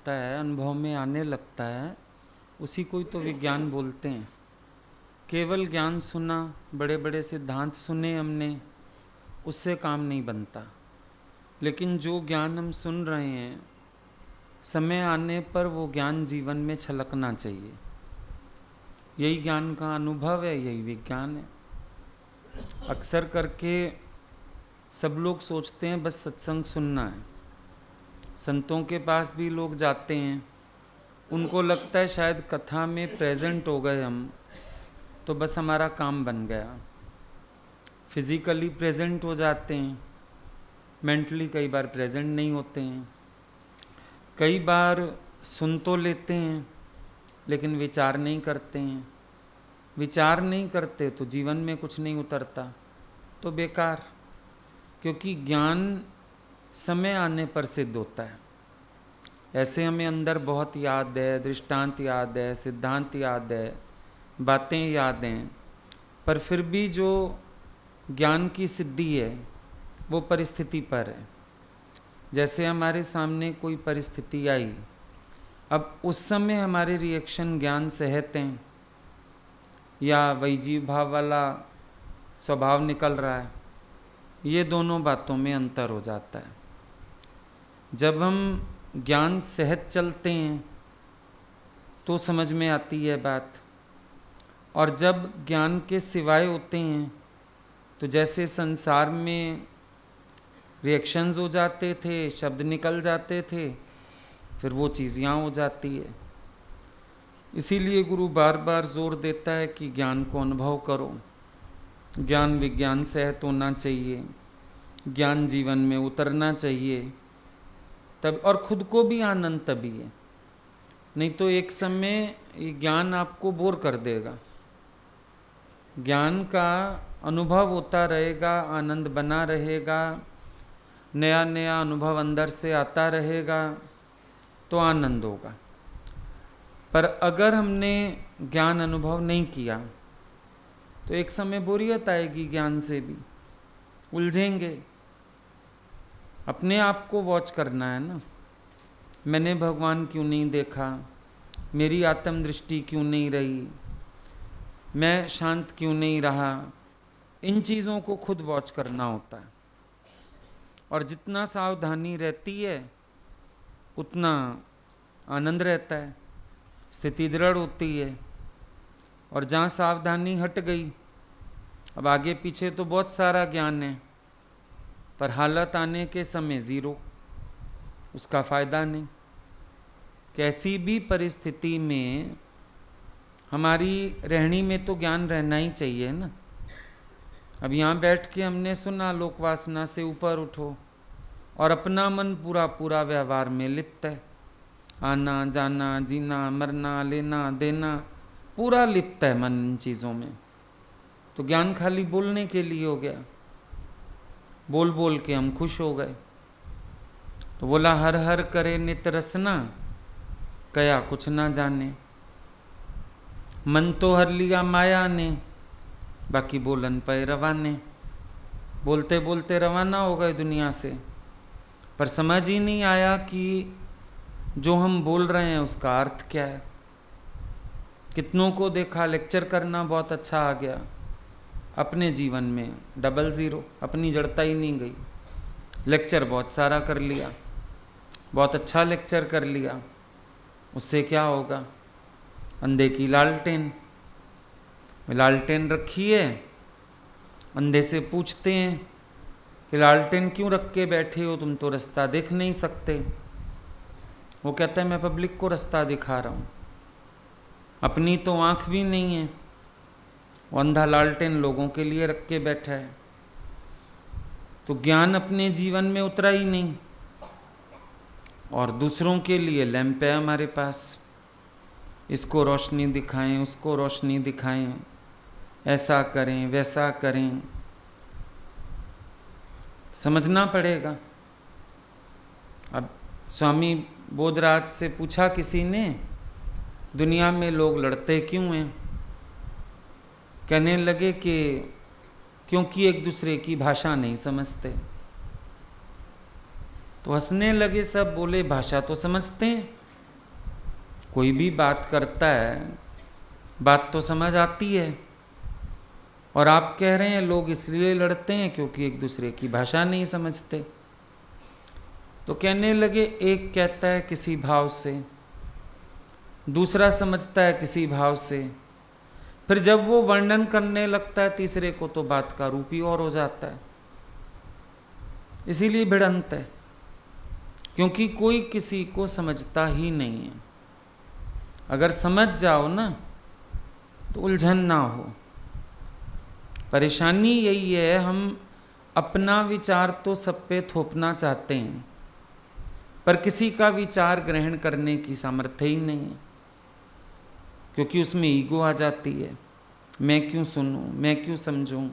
लगता है, अनुभव में आने लगता है, उसी को ही तो विज्ञान बोलते हैं। केवल ज्ञान सुना, बड़े बड़े सिद्धांत सुने हमने, उससे काम नहीं बनता। लेकिन जो ज्ञान हम सुन रहे हैं, समय आने पर वो ज्ञान जीवन में छलकना चाहिए। यही ज्ञान का अनुभव है, यही विज्ञान है। अक्सर करके सब लोग सोचते हैं बस सत्संग सुनना है। संतों के पास भी लोग जाते हैं, उनको लगता है शायद कथा में प्रेजेंट हो गए हम तो बस हमारा काम बन गया। फिजिकली प्रेजेंट हो जाते हैं, मेंटली कई बार प्रेजेंट नहीं होते हैं। कई बार सुन तो लेते हैं लेकिन विचार नहीं करते हैं। विचार नहीं करते तो जीवन में कुछ नहीं उतरता, तो बेकार। क्योंकि ज्ञान समय आने पर सिद्ध होता है। ऐसे हमें अंदर बहुत याद है, दृष्टांत याद है, सिद्धांत याद है, बातें याद हैं, पर फिर भी जो ज्ञान की सिद्धि है वो परिस्थिति पर है। जैसे हमारे सामने कोई परिस्थिति आई, अब उस समय हमारे रिएक्शन ज्ञान सहते हैं या वैजीव भाव वाला स्वभाव निकल रहा है, ये दोनों बातों में अंतर हो जाता है। जब हम ज्ञान सहज चलते हैं तो समझ में आती है बात, और जब ज्ञान के सिवाय होते हैं तो जैसे संसार में रिएक्शंस हो जाते थे, शब्द निकल जाते थे, फिर वो चीज़ यहाँ हो जाती है। इसीलिए गुरु बार बार जोर देता है कि ज्ञान को अनुभव करो, ज्ञान विज्ञान सहित होना चाहिए, ज्ञान जीवन में उतरना चाहिए, तब और खुद को भी आनंद तभी है। नहीं तो एक समय ये ज्ञान आपको बोर कर देगा। ज्ञान का अनुभव होता रहेगा, आनंद बना रहेगा, नया नया अनुभव अंदर से आता रहेगा तो आनंद होगा। पर अगर हमने ज्ञान अनुभव नहीं किया तो एक समय बोरियत आएगी, ज्ञान से भी उलझेंगे। अपने आप को वॉच करना है ना, मैंने भगवान क्यों नहीं देखा, मेरी आत्मदृष्टि क्यों नहीं रही, मैं शांत क्यों नहीं रहा। इन चीज़ों को खुद वॉच करना होता है। और जितना सावधानी रहती है उतना आनंद रहता है, स्थिति दृढ़ होती है। और जहाँ सावधानी हट गई, अब आगे पीछे तो बहुत सारा ज्ञान है पर हालत आने के समय ज़ीरो, उसका फ़ायदा नहीं। कैसी भी परिस्थिति में हमारी रहनी में तो ज्ञान रहना ही चाहिए ना। अब यहाँ बैठ के हमने सुना लोक वासना से ऊपर उठो, और अपना मन पूरा पूरा व्यवहार में लिप्त है, आना जाना जीना मरना लेना देना पूरा लिप्त है मन इन चीज़ों में, तो ज्ञान खाली बोलने के लिए हो गया। बोल बोल के हम खुश हो गए। तो बोला हर हर करे नित रसना, कया कुछ ना जाने। मन तो हर लिया माया ने, बाकी बोलन पे रवाने। बोलते बोलते रवाना हो गए दुनिया से, पर समझ ही नहीं आया कि जो हम बोल रहे हैं उसका अर्थ क्या है। कितनों को देखा लेक्चर करना बहुत अच्छा आ गया, अपने जीवन में डबल ज़ीरो, अपनी जड़ता ही नहीं गई। लेक्चर बहुत सारा कर लिया, बहुत अच्छा लेक्चर कर लिया, उससे क्या होगा। अंधे की लालटेन, लालटेन रखी है, अंधे से पूछते हैं कि लालटेन क्यों रख के बैठे हो, तुम तो रास्ता देख नहीं सकते। वो कहता है मैं पब्लिक को रास्ता दिखा रहा हूँ, अपनी तो आँख भी नहीं है। वो अंधा लालटेन लोगों के लिए रख के बैठा है, तो ज्ञान अपने जीवन में उतरा ही नहीं, और दूसरों के लिए लैंप है हमारे पास। इसको रोशनी दिखाएं, उसको रोशनी दिखाएं, ऐसा करें वैसा करें, समझना पड़ेगा। अब स्वामी बोधराज से पूछा किसी ने, दुनिया में लोग लड़ते क्यों हैं? कहने लगे कि क्योंकि एक दूसरे की भाषा नहीं समझते। तो हंसने लगे सब, बोले भाषा तो समझते हैं, कोई भी बात करता है, बात तो समझ आती है, और आप कह रहे हैं लोग इसलिए लड़ते हैं क्योंकि एक दूसरे की भाषा नहीं समझते। तो कहने लगे, एक कहता है किसी भाव से, दूसरा समझता है किसी भाव से, फिर जब वो वर्णन करने लगता है तीसरे को तो बात का रूप ही और हो जाता है। इसीलिए भिड़ंत है, क्योंकि कोई किसी को समझता ही नहीं है। अगर समझ जाओ ना तो उलझन ना हो। परेशानी यही है, हम अपना विचार तो सब पे थोपना चाहते हैं, पर किसी का विचार ग्रहण करने की सामर्थ्य ही नहीं है, क्योंकि उसमें ईगो आ जाती है। मैं क्यों सुनूं, मैं क्यों समझूं,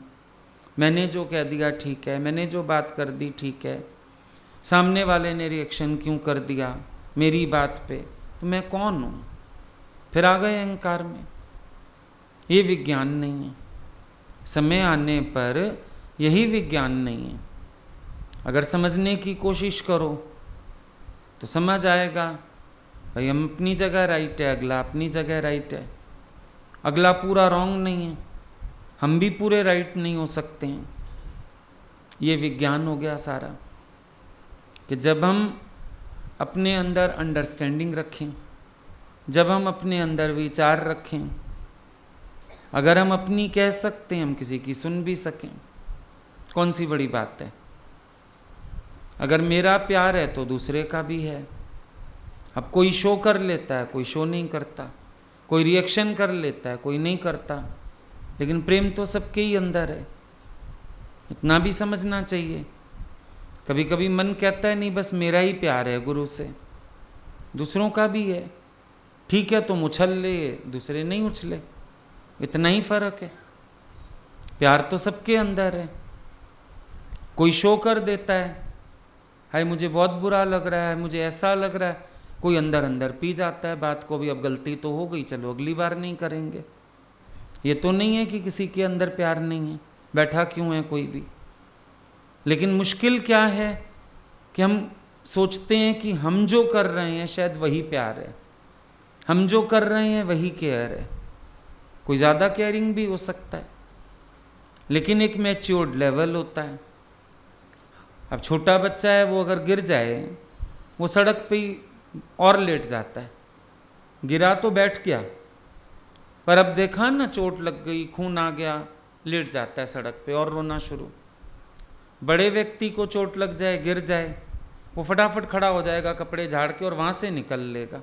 मैंने जो कह दिया ठीक है, मैंने जो बात कर दी ठीक है, सामने वाले ने रिएक्शन क्यों कर दिया मेरी बात पे, तो मैं कौन हूँ? फिर आ गए अहंकार में। ये विज्ञान नहीं है। समय आने पर यही विज्ञान नहीं है। अगर समझने की कोशिश करो तो समझ आएगा, भाई हम अपनी जगह राइट है, अगला अपनी जगह राइट है, अगला पूरा रॉन्ग नहीं है, हम भी पूरे राइट नहीं हो सकते हैं। ये विज्ञान हो गया सारा, कि जब हम अपने अंदर अंडरस्टैंडिंग रखें, जब हम अपने अंदर विचार रखें, अगर हम अपनी कह सकते हैं, हम किसी की सुन भी सकें, कौन सी बड़ी बात है? अगर मेरा प्यार है तो दूसरे का भी है। अब कोई शो कर लेता है, कोई शो नहीं करता, कोई रिएक्शन कर लेता है, कोई नहीं करता, लेकिन प्रेम तो सबके ही अंदर है। इतना भी समझना चाहिए। कभी कभी मन कहता है नहीं बस मेरा ही प्यार है गुरु से, दूसरों का भी है, ठीक है तुम उछल ले, दूसरे नहीं उछले, इतना ही फर्क है। प्यार तो सबके अंदर है। कोई शो कर देता है, हाय मुझे बहुत बुरा लग रहा है, मुझे ऐसा लग रहा है, कोई अंदर अंदर पी जाता है बात को भी, अब गलती तो हो गई, चलो अगली बार नहीं करेंगे। ये तो नहीं है कि किसी के अंदर प्यार नहीं है, बैठा क्यों है कोई भी। लेकिन मुश्किल क्या है कि हम सोचते हैं कि हम जो कर रहे हैं शायद वही प्यार है, हम जो कर रहे हैं वही केयर है। कोई ज़्यादा केयरिंग भी हो सकता है, लेकिन एक मैच्योर्ड लेवल होता है। अब छोटा बच्चा है, वो अगर गिर जाए, वो सड़क पे ही और लेट जाता है, गिरा तो बैठ गया, पर अब देखा ना चोट लग गई, खून आ गया, लेट जाता है सड़क पे और रोना शुरू। बड़े व्यक्ति को चोट लग जाए, गिर जाए, वो फटाफट खड़ा हो जाएगा कपड़े झाड़ के और वहाँ से निकल लेगा।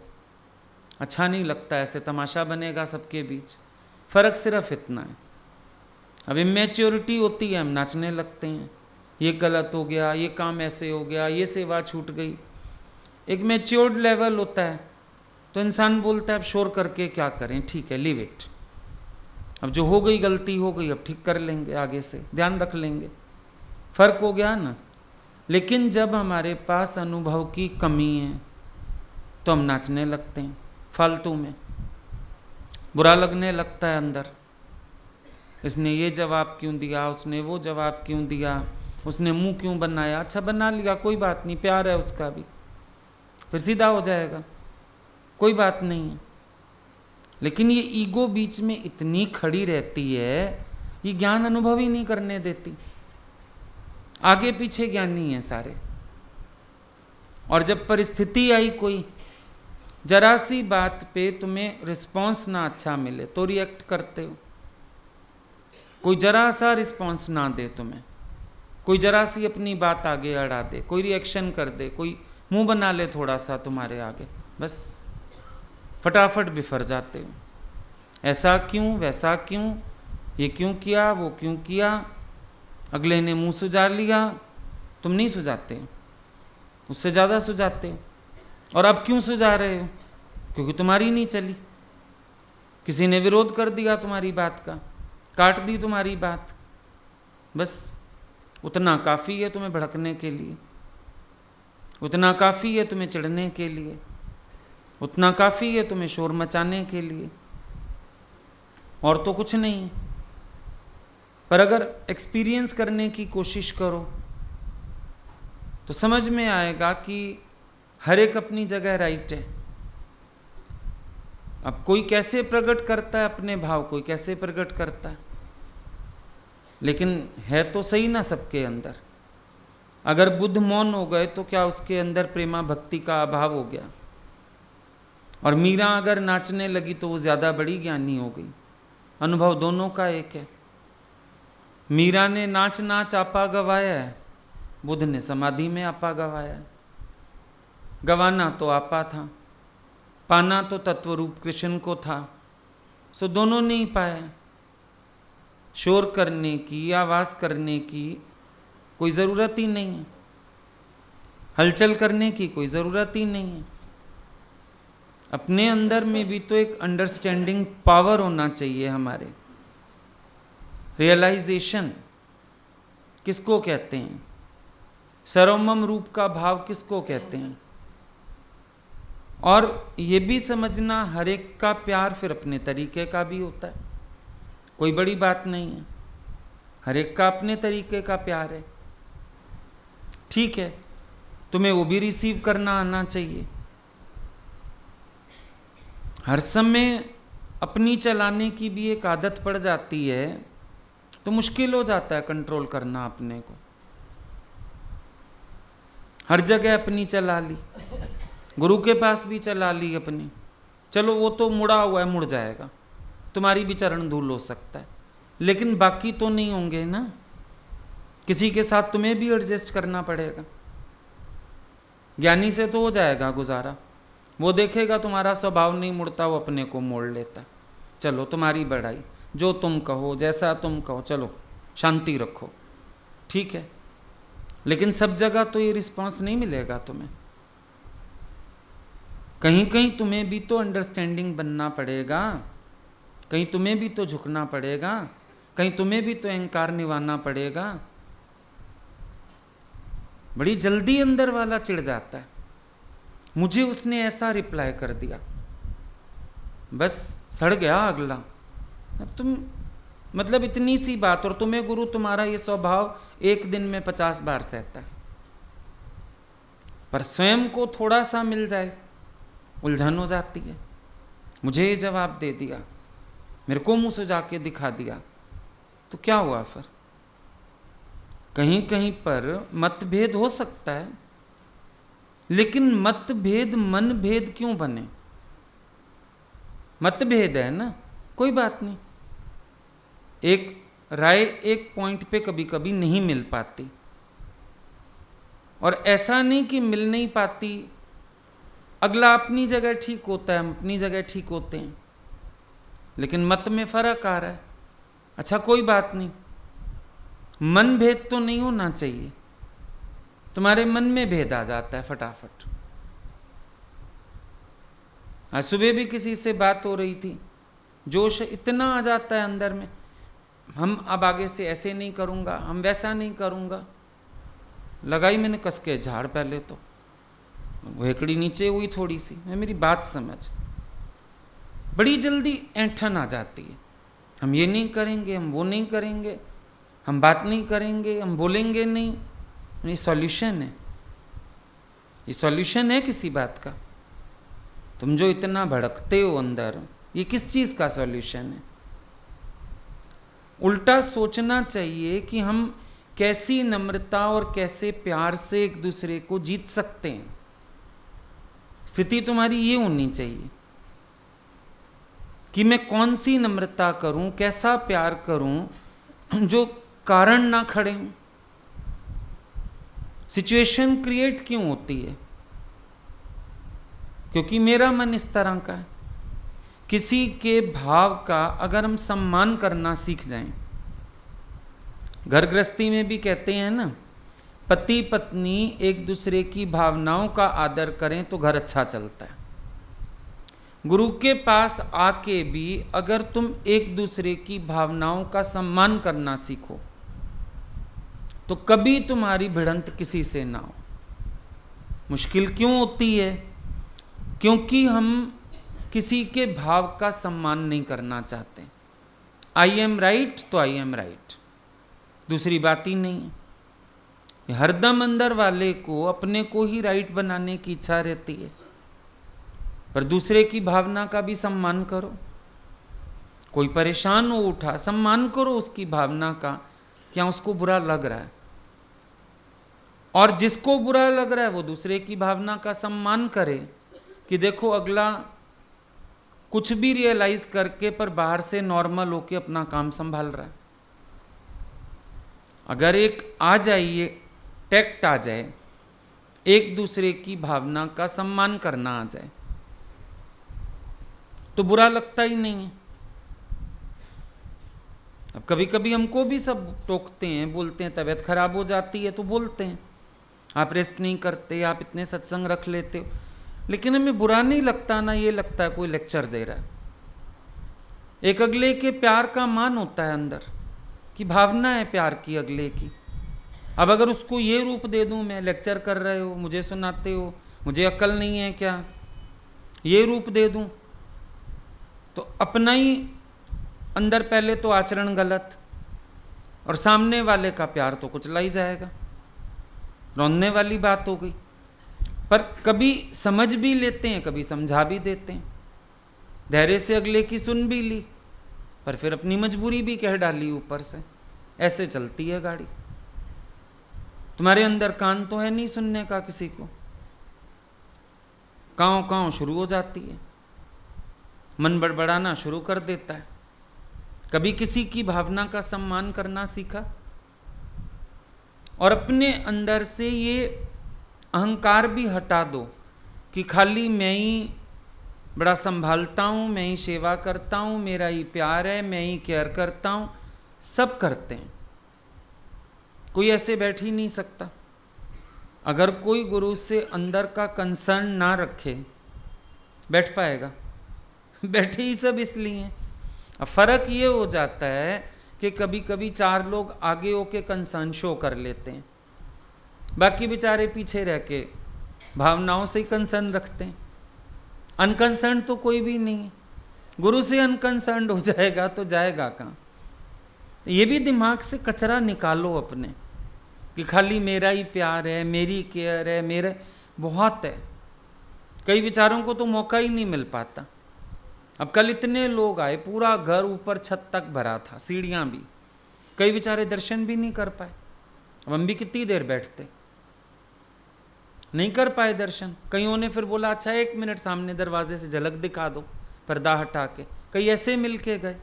अच्छा नहीं लगता, ऐसे तमाशा बनेगा सबके बीच। फ़र्क सिर्फ इतना है, अब इमेच्योरिटी होती है, हम नाचने लगते हैं, ये गलत हो गया, ये काम ऐसे हो गया, ये सेवा छूट गई। एक मैच्योर्ड लेवल होता है तो इंसान बोलता है अब शोर करके क्या करें, ठीक है लीव इट, अब जो हो गई गलती हो गई, अब ठीक कर लेंगे, आगे से ध्यान रख लेंगे। फ़र्क हो गया ना। लेकिन जब हमारे पास अनुभव की कमी है तो हम नाचने लगते हैं फालतू में, बुरा लगने लगता है अंदर, इसने ये जवाब क्यों दिया, उसने वो जवाब क्यों दिया, उसने मुंह क्यों बनाया, अच्छा बना लिया कोई बात नहीं, प्यार है उसका भी, फिर सीधा हो जाएगा, कोई बात नहीं है। लेकिन ये ईगो बीच में इतनी खड़ी रहती है, ये ज्ञान अनुभव ही नहीं करने देती। आगे पीछे ज्ञानी है सारे, और जब परिस्थिति आई कोई जरा सी बात पे तुम्हें रिस्पॉन्स ना अच्छा मिले तो रिएक्ट करते हो। कोई जरा सा रिस्पॉन्स ना दे तुम्हें, कोई जरा सी अपनी बात आगे अड़ा दे, कोई रिएक्शन कर दे, कोई मुंह बना ले थोड़ा सा तुम्हारे आगे, बस फटाफट बिफर जाते हो। ऐसा क्यों, वैसा क्यों, ये क्यों किया, वो क्यों किया, अगले ने मुंह सुझा लिया, तुम नहीं सुझाते हो, उससे ज़्यादा सुझाते हो। और अब क्यों सुझा रहे हो? क्योंकि तुम्हारी नहीं चली, किसी ने विरोध कर दिया तुम्हारी बात का, काट दी तुम्हारी बात, बस उतना काफ़ी है तुम्हें भड़कने के लिए, उतना काफ़ी है तुम्हें चिढ़ने के लिए, उतना काफ़ी है तुम्हें शोर मचाने के लिए, और तो कुछ नहीं है। पर अगर एक्सपीरियंस करने की कोशिश करो तो समझ में आएगा कि हर एक अपनी जगह राइट है। अब कोई कैसे प्रकट करता है अपने भाव, कोई कैसे प्रकट करता है, लेकिन है तो सही ना सबके अंदर। अगर बुद्ध मौन हो गए तो क्या उसके अंदर प्रेमा भक्ति का अभाव हो गया? और मीरा अगर नाचने लगी तो वो ज़्यादा बड़ी ज्ञानी हो गई। अनुभव दोनों का एक है। मीरा ने नाच नाच आपा गवाया है, बुद्ध ने समाधि में आपा गवाया है। गवाना तो आपा था, पाना तो तत्वरूप कृष्ण को था, सो दोनों नहीं पाया। शोर करने की, आवाज़ करने की कोई ज़रूरत ही नहीं है, हलचल करने की कोई ज़रूरत ही नहीं है। अपने अंदर में भी तो एक अंडरस्टैंडिंग पावर होना चाहिए हमारे। रियलाइजेशन किसको कहते हैं? सर्वमम रूप का भाव किसको कहते हैं? और ये भी समझना हर एक का प्यार फिर अपने तरीके का भी होता है, कोई बड़ी बात नहीं है। हर एक का अपने तरीके का प्यार है, ठीक है, तुम्हें वो भी रिसीव करना आना चाहिए। हर समय अपनी चलाने की भी एक आदत पड़ जाती है तो मुश्किल हो जाता है कंट्रोल करना अपने को। हर जगह अपनी चला ली, गुरु के पास भी चला ली अपनी, चलो वो तो मुड़ा हुआ है, मुड़ जाएगा, तुम्हारी भी चरण धूल हो सकता है, लेकिन बाकी तो नहीं होंगे ना। किसी के साथ तुम्हें भी एडजस्ट करना पड़ेगा। ज्ञानी से तो हो जाएगा गुजारा, वो देखेगा तुम्हारा स्वभाव नहीं मुड़ता, वो अपने को मोड़ लेता, चलो तुम्हारी बढ़ाई, जो तुम कहो, जैसा तुम कहो, चलो शांति रखो, ठीक है। लेकिन सब जगह तो ये रिस्पांस नहीं मिलेगा तुम्हें। कहीं कहीं तुम्हें भी तो अंडरस्टैंडिंग बनना पड़ेगा, कहीं तुम्हें भी तो झुकना पड़ेगा, कहीं तुम्हें भी तो अहंकार निभाना पड़ेगा। बड़ी जल्दी अंदर वाला चिढ़ जाता है, मुझे उसने ऐसा रिप्लाई कर दिया, बस सड़ गया अगला। तुम मतलब इतनी सी बात, और तुम्हें गुरु तुम्हारा ये स्वभाव एक दिन में 50 बार सहता है। पर स्वयं को थोड़ा सा मिल जाए, उलझन हो जाती है। मुझे ये जवाब दे दिया, मेरे को मुंह सुजा के दिखा दिया, तो क्या हुआ फिर? कहीं कहीं पर मतभेद हो सकता है, लेकिन मतभेद मन भेद क्यों बने? मतभेद है ना, कोई बात नहीं। एक राय एक पॉइंट पे कभी कभी नहीं मिल पाती, और ऐसा नहीं कि मिल नहीं पाती, अगला अपनी जगह ठीक होता है, हम अपनी जगह ठीक होते हैं, लेकिन मत में फर्क आ रहा है। अच्छा कोई बात नहीं, मन भेद तो नहीं होना चाहिए। तुम्हारे मन में भेद आ जाता है फटाफट। आज सुबह भी किसी से बात हो रही थी, जोश इतना आ जाता है अंदर में, हम अब आगे से ऐसे नहीं करूँगा, हम वैसा नहीं करूँगा। लगाई मैंने कस के झाड़, पहले तो वो हेकड़ी नीचे हुई थोड़ी सी, मैं मेरी बात समझ। बड़ी जल्दी ऐंठन आ जाती है, हम ये नहीं करेंगे, हम वो नहीं करेंगे, हम बात नहीं करेंगे, हम बोलेंगे नहीं। ये सॉल्यूशन है, ये सॉल्यूशन है किसी बात का? तुम जो इतना भड़कते हो अंदर, ये किस चीज़ का सॉल्यूशन है? उल्टा सोचना चाहिए कि हम कैसी नम्रता और कैसे प्यार से एक दूसरे को जीत सकते हैं। स्थिति तुम्हारी ये होनी चाहिए कि मैं कौन सी नम्रता करूं, कैसा प्यार करूं जो कारण ना खड़े हों। सिचुएशन क्रिएट क्यों होती है? क्योंकि मेरा मन इस तरह का है। किसी के भाव का अगर हम सम्मान करना सीख जाएं, घर गृहस्थी में भी कहते हैं ना, पति पत्नी एक दूसरे की भावनाओं का आदर करें तो घर अच्छा चलता है। गुरु के पास आके भी अगर तुम एक दूसरे की भावनाओं का सम्मान करना सीखो तो कभी तुम्हारी भिड़ंत किसी से ना हो। मुश्किल क्यों होती है? क्योंकि हम किसी के भाव का सम्मान नहीं करना चाहते। आई एम राइट तो आई एम राइट, दूसरी बात ही नहीं है। हरदम अंदर वाले को अपने को ही राइट बनाने की इच्छा रहती है। पर दूसरे की भावना का भी सम्मान करो। कोई परेशान हो उठा, सम्मान करो उसकी भावना का, क्या उसको बुरा लग रहा है। और जिसको बुरा लग रहा है वो दूसरे की भावना का सम्मान करे कि देखो अगला कुछ भी रियलाइज करके पर बाहर से नॉर्मल होके अपना काम संभाल रहा है। अगर एक आ जाइए, टैक्ट आ जाए, एक दूसरे की भावना का सम्मान करना आ जाए, तो बुरा लगता ही नहीं है। अब कभी कभी हमको भी सब टोकते हैं, बोलते हैं, तबीयत खराब हो जाती है तो बोलते हैं आप रेस्ट नहीं करते, आप इतने सत्संग रख लेते हो, लेकिन हमें बुरा नहीं लगता ना, ये लगता है कोई लेक्चर दे रहा है। एक अगले के प्यार का मान होता है अंदर कि भावना है प्यार की अगले की। अब अगर उसको ये रूप दे दूं, मैं लेक्चर कर रहे हो, मुझे सुनाते हो, मुझे अक्ल नहीं है क्या, ये रूप दे दूं तो अपना ही अंदर पहले तो आचरण गलत, और सामने वाले का प्यार तो कुचला ही जाएगा, रोने वाली बात हो गई। पर कभी समझ भी लेते हैं, कभी समझा भी देते हैं, धैर्य से अगले की सुन भी ली, पर फिर अपनी मजबूरी भी कह डाली ऊपर से। ऐसे चलती है गाड़ी। तुम्हारे अंदर कान तो है नहीं सुनने का किसी को, कांव कांव शुरू हो जाती है, मन बड़बड़ाना शुरू कर देता है। कभी किसी की भावना का सम्मान करना सीखा? और अपने अंदर से ये अहंकार भी हटा दो कि खाली मैं ही बड़ा संभालता हूँ, मैं ही सेवा करता हूँ, मेरा ही प्यार है, मैं ही केयर करता हूँ। सब करते हैं, कोई ऐसे बैठ ही नहीं सकता। अगर कोई गुरु से अंदर का कंसर्न ना रखे, बैठ पाएगा? बैठे ही सब इसलिए हैं। अब फर्क ये हो जाता है कि कभी कभी 4 लोग आगे होके कंसर्न शो कर लेते हैं, बाकी बेचारे पीछे रह के भावनाओं से ही कंसर्न रखते हैं। अनकंसर्न तो कोई भी नहीं है। गुरु से अनकंसर्न हो जाएगा तो जाएगा कहाँ? ये भी दिमाग से कचरा निकालो अपने कि खाली मेरा ही प्यार है, मेरी केयर है, मेरा बहुत है। कई विचारों को तो मौका ही नहीं मिल पाता। अब कल इतने लोग आए, पूरा घर ऊपर छत तक भरा था, सीढ़ियां भी, कई बेचारे दर्शन भी नहीं कर पाए। अब हम भी कितनी देर बैठते, नहीं कर पाए दर्शन। कईयों ने फिर बोला अच्छा 1 मिनट सामने दरवाजे से झलक दिखा दो, पर्दा हटा के। कई ऐसे मिल के गए।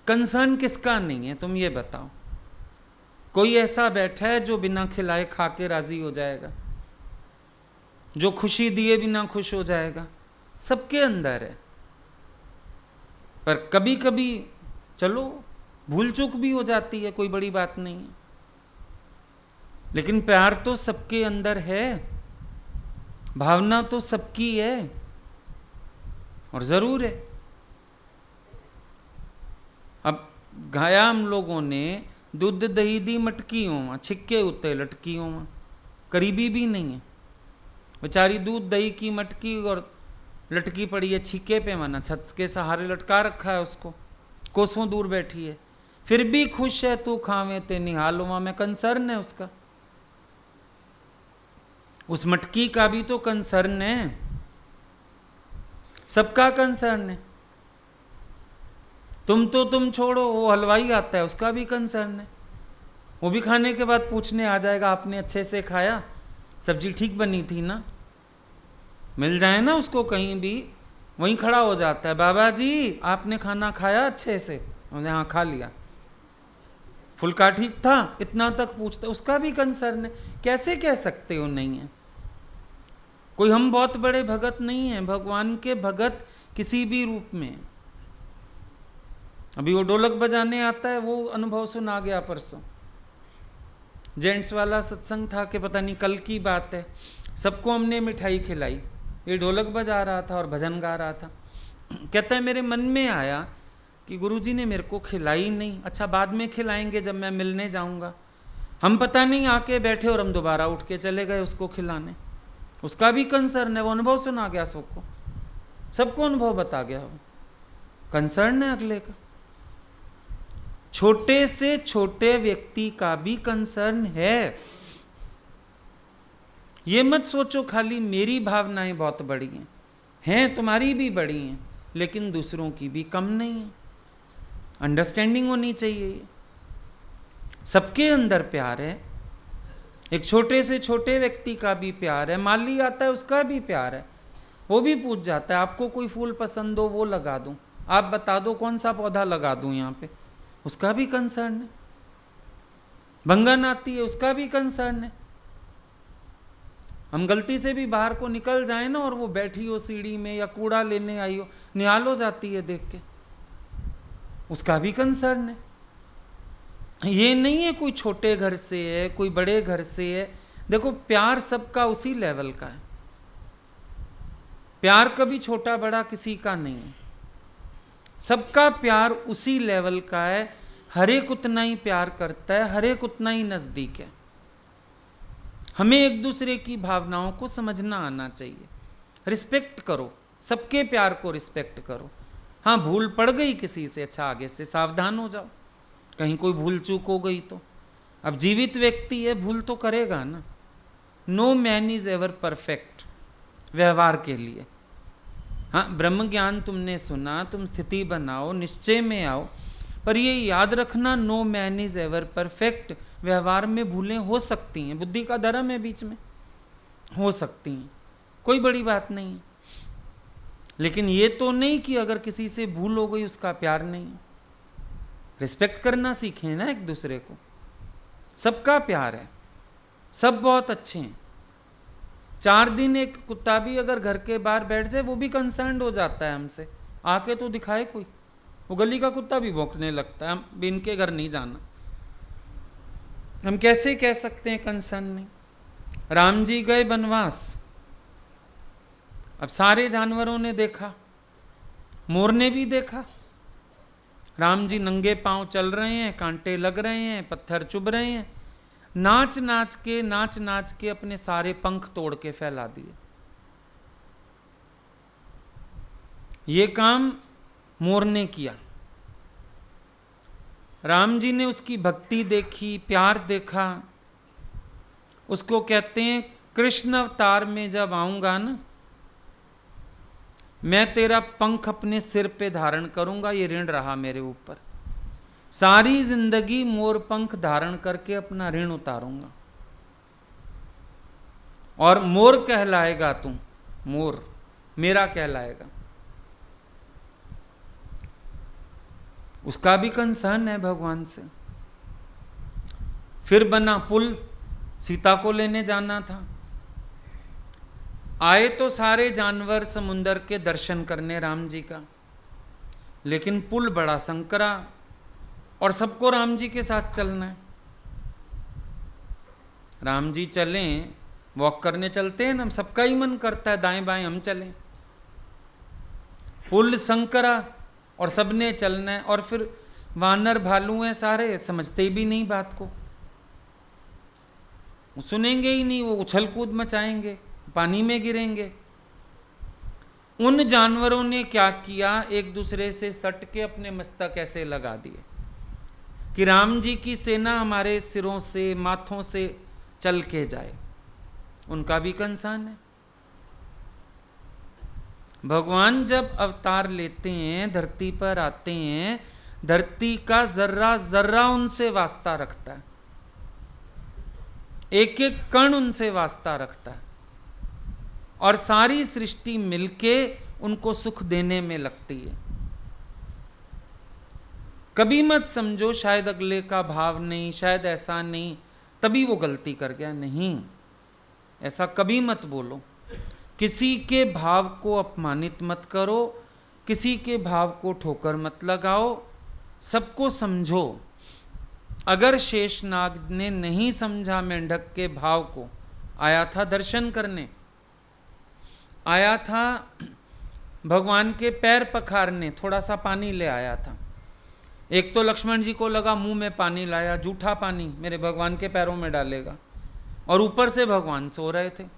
कंसर्न किसका नहीं है तुम ये बताओ? कोई ऐसा बैठा है जो बिना खिलाए खा के राजी हो जाएगा, जो खुशी दिए बिना खुश हो जाएगा? सबके अंदर है। पर कभी कभी चलो भूल चूक भी हो जाती है, कोई बड़ी बात नहीं है, लेकिन प्यार तो सबके अंदर है, भावना तो सबकी है और जरूर है। अब गाया हम लोगों ने दूध दही दी मटकियों, छिक्के उते लटकियों, करीबी भी नहीं है बेचारी। दूध दही की मटकी और लटकी पड़ी है छिक्के पे, माना छत के सहारे लटका रखा है उसको, कोसों दूर बैठी है, फिर भी खुश है। तू खावे ते निहालुआ में कंसर्न है उसका। उस मटकी का भी तो कंसर्न है, सबका कंसर्न है। तुम छोड़ो, वो हलवाई आता है उसका भी कंसर्न है, वो भी खाने के बाद पूछने आ जाएगा आपने अच्छे से खाया, सब्जी ठीक बनी थी ना? मिल जाए ना उसको कहीं भी, वहीं खड़ा हो जाता है, बाबा जी आपने खाना खाया अच्छे से? हमने हाँ खा लिया। फुल्का ठीक था? इतना तक पूछता, उसका भी कंसर्न है। कैसे कह सकते हो नहीं है? कोई हम बहुत बड़े भगत नहीं है, भगवान के भगत किसी भी रूप में। अभी वो ढोलक बजाने आता है, वो अनुभव सुना गया परसों, जेंट्स वाला सत्संग था कि पता नहीं कल की बात है। सबको हमने मिठाई खिलाई, ये ढोलक बजा रहा था और भजन गा रहा था। कहता है मेरे मन में आया कि गुरुजी ने मेरे को खिलाई नहीं, अच्छा बाद में खिलाएंगे जब मैं मिलने जाऊंगा। हम पता नहीं आके बैठे और हम दोबारा उठ के चले गए उसको खिलाने। उसका भी कंसर्न है, वो अनुभव सुना गया सबको, सबको अनुभव बता गया, वो कंसर्न है अगले का। छोटे से छोटे व्यक्ति का भी कंसर्न है। ये मत सोचो खाली मेरी भावनाएं बहुत बड़ी हैं, हैं, तुम्हारी भी बड़ी हैं, लेकिन दूसरों की भी कम नहीं है। अंडरस्टैंडिंग होनी चाहिए। सबके अंदर प्यार है, एक छोटे से छोटे व्यक्ति का भी प्यार है, माली आता है उसका भी प्यार है, वो भी पूछ जाता है आपको कोई फूल पसंद हो वो लगा दूं, आप बता दो कौन सा पौधा लगा दूं यहाँ पे, उसका भी कंसर्न है। भंगन आती है उसका भी कंसर्न है। हम गलती से भी बाहर को निकल जाए ना और वो बैठी हो सीढ़ी में या कूड़ा लेने आई हो, निहाल हो जाती है देख के, उसका भी कंसर्न है। ये नहीं है कोई छोटे घर से है कोई बड़े घर से है, देखो प्यार सबका उसी लेवल का है। प्यार कभी छोटा बड़ा किसी का नहीं है, सबका प्यार उसी लेवल का है। हर एक उतना ही प्यार करता है, हर एक उतना ही नजदीक है। हमें एक दूसरे की भावनाओं को समझना आना चाहिए। रिस्पेक्ट करो, सबके प्यार को रिस्पेक्ट करो। हाँ, भूल पड़ गई किसी से, अच्छा आगे से सावधान हो जाओ, कहीं कोई भूल चूक हो गई तो। अब जीवित व्यक्ति है, भूल तो करेगा ना। No man is ever perfect व्यवहार के लिए। हाँ, ब्रह्म ज्ञान तुमने सुना, तुम स्थिति बनाओ, निश्चय में आओ, पर ये याद रखना no man is ever perfect. व्यवहार में भूलें हो सकती हैं, बुद्धि का धर्म है, बीच में हो सकती हैं, कोई बड़ी बात नहीं है। लेकिन ये तो नहीं कि अगर किसी से भूल हो गई उसका प्यार नहीं है। रिस्पेक्ट करना सीखें ना एक दूसरे को। सबका प्यार है, सब बहुत अच्छे हैं। 4 दिन एक कुत्ता भी अगर घर के बाहर बैठ जाए वो भी कंसर्न हो जाता है हमसे, आके तो दिखाए कोई। वो गली का कुत्ता भी भौंकने लगता है, हम भी इनके घर नहीं जाना। हम कैसे कह सकते हैं कंसर्न नहीं। राम जी गए वनवास, अब सारे जानवरों ने देखा, मोर ने भी देखा, राम जी नंगे पांव चल रहे हैं, कांटे लग रहे हैं, पत्थर चुभ रहे हैं, नाच नाच के अपने सारे पंख तोड़ के फैला दिए। ये काम मोर ने किया। राम जी ने उसकी भक्ति देखी, प्यार देखा। उसको कहते हैं कृष्ण अवतार में जब आऊंगा ना, मैं तेरा पंख अपने सिर पे धारण करूंगा, ये ऋण रहा मेरे ऊपर। सारी जिंदगी मोर पंख धारण करके अपना ऋण उतारूंगा। और मोर कहलाएगा तू, मोर मेरा कहलाएगा। उसका भी कंसर्न है भगवान से। फिर बना पुल, सीता को लेने जाना था। आए तो सारे जानवर समुंदर के दर्शन करने राम जी का, लेकिन पुल बड़ा संकरा और सबको राम जी के साथ चलना है। राम जी चलें, वॉक करने चलते हैं ना, सबका ही मन करता है दाएं बाएं हम चलें। पुल संकरा और सबने चलना है, और फिर वानर भालू हैं सारे, समझते भी नहीं बात को, वो सुनेंगे ही नहीं, वो उछल कूद मचाएंगे, पानी में गिरेंगे। उन जानवरों ने क्या किया, एक दूसरे से सट के अपने मस्तक ऐसे लगा दिए कि राम जी की सेना हमारे सिरों से माथों से चल के जाए। उनका भी कंसर्न है। भगवान जब अवतार लेते हैं, धरती पर आते हैं, धरती का जर्रा जर्रा उनसे वास्ता रखता है, एक एक कण उनसे वास्ता रखता है, और सारी सृष्टि मिलके उनको सुख देने में लगती है। कभी मत समझो शायद अगले का भाव नहीं, शायद ऐसा नहीं, तभी वो गलती कर गया, नहीं, ऐसा कभी मत बोलो। किसी के भाव को अपमानित मत करो, किसी के भाव को ठोकर मत लगाओ, सबको समझो। अगर शेषनाग ने नहीं समझा मेंढक के भाव को, आया था दर्शन करने, आया था भगवान के पैर पखारने, थोड़ा सा पानी ले आया था। एक तो लक्ष्मण जी को लगा मुंह में पानी लाया, जूठा पानी मेरे भगवान के पैरों में डालेगा, और ऊपर से भगवान सो रहे थे।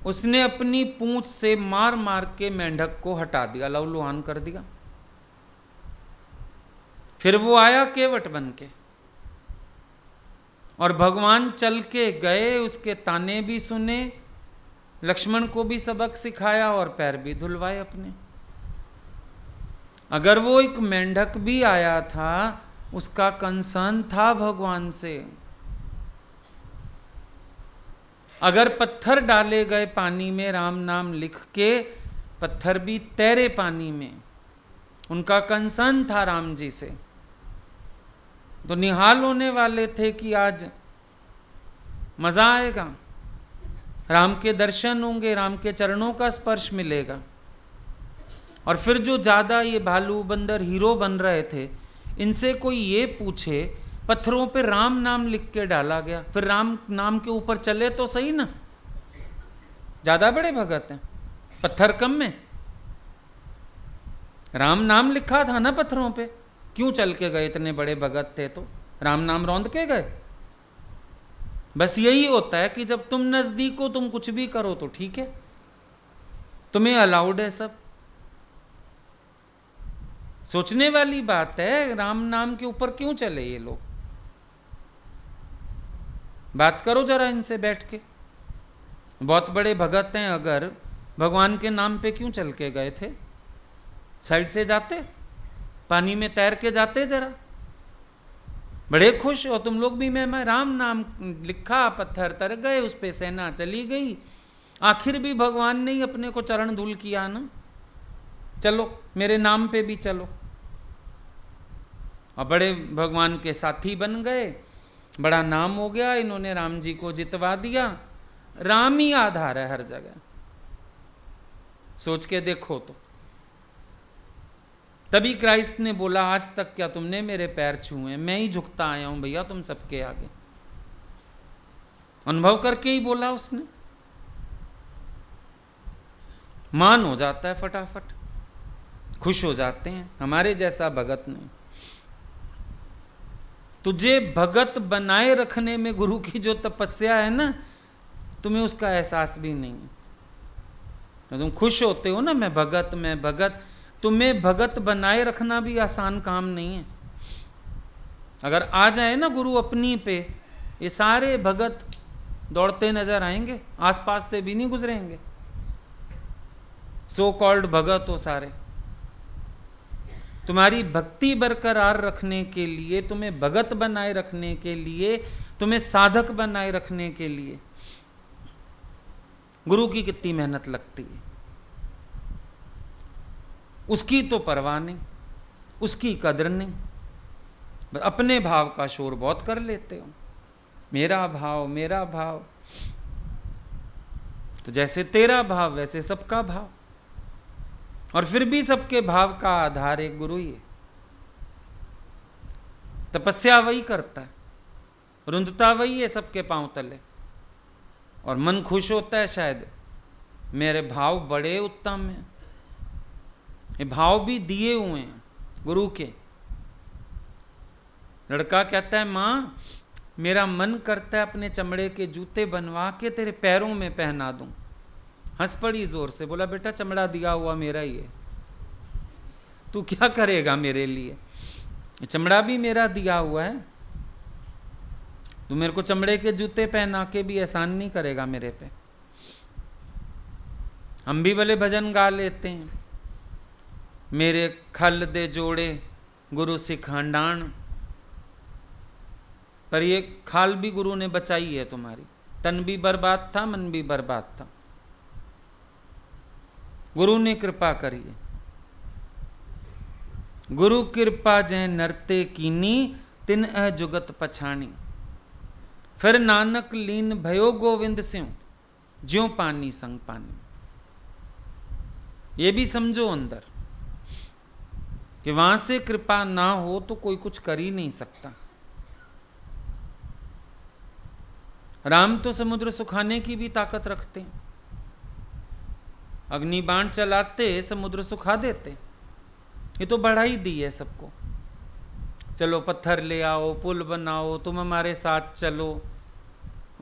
उसने अपनी पूंछ से मार मार के मेंढक को हटा दिया, लहूलुहान कर दिया। फिर वो आया केवट बन के, और भगवान चल के गए, उसके ताने भी सुने, लक्ष्मण को भी सबक सिखाया और पैर भी धुलवाए अपने। अगर वो एक मेंढक भी आया था, उसका कंसर्न था भगवान से। अगर पत्थर डाले गए पानी में राम नाम लिख के, पत्थर भी तैरे पानी में, उनका कंसर्न था राम जी से। तो निहाल होने वाले थे कि आज मजा आएगा, राम के दर्शन होंगे, राम के चरणों का स्पर्श मिलेगा। और फिर जो ज्यादा ये भालू बंदर हीरो बन रहे थे, इनसे कोई ये पूछे पत्थरों पे राम नाम लिख के डाला गया, फिर राम नाम के ऊपर चले तो सही ना। ज्यादा बड़े भगत हैं, पत्थर कम में। राम नाम लिखा था ना पत्थरों पे, क्यों चल के गए? इतने बड़े भगत थे तो राम नाम रौंद के गए। बस यही होता है कि जब तुम नजदीक हो, तुम कुछ भी करो तो ठीक है, तुम्हें अलाउड है सब। सोचने वाली बात है, राम नाम के ऊपर क्यों चले ये लोग? बात करो जरा इनसे बैठ के। बहुत बड़े भगत हैं, अगर भगवान के नाम पे क्यों चल के गए थे? साइड से जाते, पानी में तैर के जाते जरा। बड़े खुश हो तुम लोग भी। मैं राम नाम लिखा, पत्थर तर गए, उस पे सेना चली गई। आखिर भी भगवान ने ही अपने को चरण धूल किया ना, चलो मेरे नाम पे भी चलो। और बड़े भगवान के साथी बन गए, बड़ा नाम हो गया, इन्होंने राम जी को जितवा दिया। राम ही आधार है हर जगह, सोच के देखो तो। तभी क्राइस्ट ने बोला, आज तक क्या तुमने मेरे पैर छुए? मैं ही झुकता आया हूं भैया तुम सबके आगे। अनुभव करके ही बोला उसने। मान हो जाता है फटाफट, खुश हो जाते हैं। हमारे जैसा भगत नहीं। तुझे भगत बनाए रखने में गुरु की जो तपस्या है ना, तुम्हें उसका एहसास भी नहीं है। तो तुम खुश होते हो ना, मैं भगत मैं भगत। तुम्हें भगत बनाए रखना भी आसान काम नहीं है। अगर आ जाए ना गुरु अपनी पे, ये सारे भगत दौड़ते नजर आएंगे, आसपास से भी नहीं गुजरेंगे। सो कॉल्ड भगत हो सारे। तुम्हारी भक्ति बरकरार रखने के लिए, तुम्हें भगत बनाए रखने के लिए, तुम्हें साधक बनाए रखने के लिए गुरु की कितनी मेहनत लगती है। उसकी तो परवाह नहीं, उसकी कदर नहीं। अपने भाव का शोर बहुत कर लेते हो, मेरा भाव मेरा भाव। तो जैसे तेरा भाव वैसे सबका भाव। और फिर भी सबके भाव का आधार एक गुरु ही है। तपस्या वही करता है, रुंधता वही है सबके पांव तले। और मन खुश होता है शायद, मेरे भाव बड़े उत्तम हैं। ये भाव भी दिए हुए हैं गुरु के। लड़का कहता है, मां मेरा मन करता है अपने चमड़े के जूते बनवा के तेरे पैरों में पहना दूं। हंस पड़ी जोर से, बोला बेटा चमड़ा दिया हुआ मेरा ही है, तू क्या करेगा मेरे लिए? चमड़ा भी मेरा दिया हुआ है, तू मेरे को चमड़े के जूते पहना के भी एहसान नहीं करेगा मेरे पे। हम भी भले भजन गा लेते हैं, मेरे खल दे जोड़े गुरु सिख हंडाण, पर ये खाल भी गुरु ने बचाई है तुम्हारी। तन भी बर्बाद था, मन भी बर्बाद था, गुरु ने कृपा करी है। गुरु कृपा जै नरते कीनी, तिन अह जुगत पछाणी। फिर नानक लीन भयो गोविंद स्यों, ज्यों पानी संग पानी। ये भी समझो अंदर कि वहां से कृपा ना हो तो कोई कुछ कर ही नहीं सकता। राम तो समुद्र सुखाने की भी ताकत रखते हैं, अग्नि बाण चलाते समुद्र सुखा देते। ये तो बढ़ाई दी है सबको, चलो पत्थर ले आओ, पुल बनाओ, तुम हमारे साथ चलो।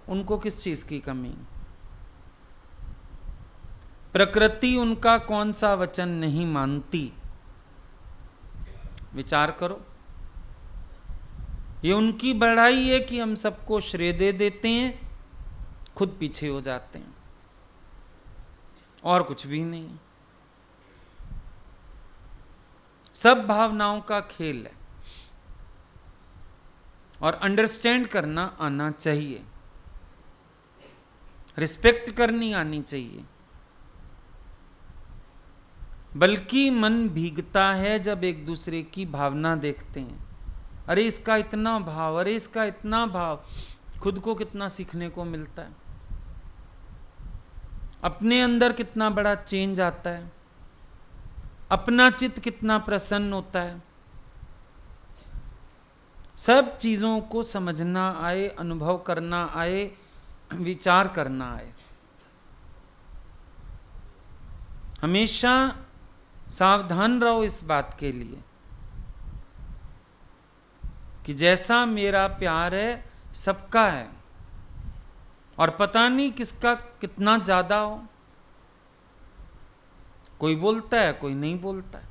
उनको किस चीज की कमी? प्रकृति उनका कौन सा वचन नहीं मानती? विचार करो। ये उनकी बढ़ाई है कि हम सबको श्रेय दे देते हैं, खुद पीछे हो जाते हैं। और कुछ भी नहीं। सब भावनाओं का खेल है और अंडरस्टैंड करना आना चाहिए, रिस्पेक्ट करनी आनी चाहिए। बल्कि मन भीगता है जब एक दूसरे की भावना देखते हैं। अरे इसका इतना भाव, अरे इसका इतना भाव, खुद को कितना सीखने को मिलता है, अपने अंदर कितना बड़ा चेंज आता है, अपना चित्त कितना प्रसन्न होता है। सब चीजों को समझना आए, अनुभव करना आए, विचार करना आए। हमेशा सावधान रहो इस बात के लिए कि जैसा मेरा प्यार है सबका है, और पता नहीं किसका कितना ज्यादा हो। कोई बोलता है, कोई नहीं बोलता है,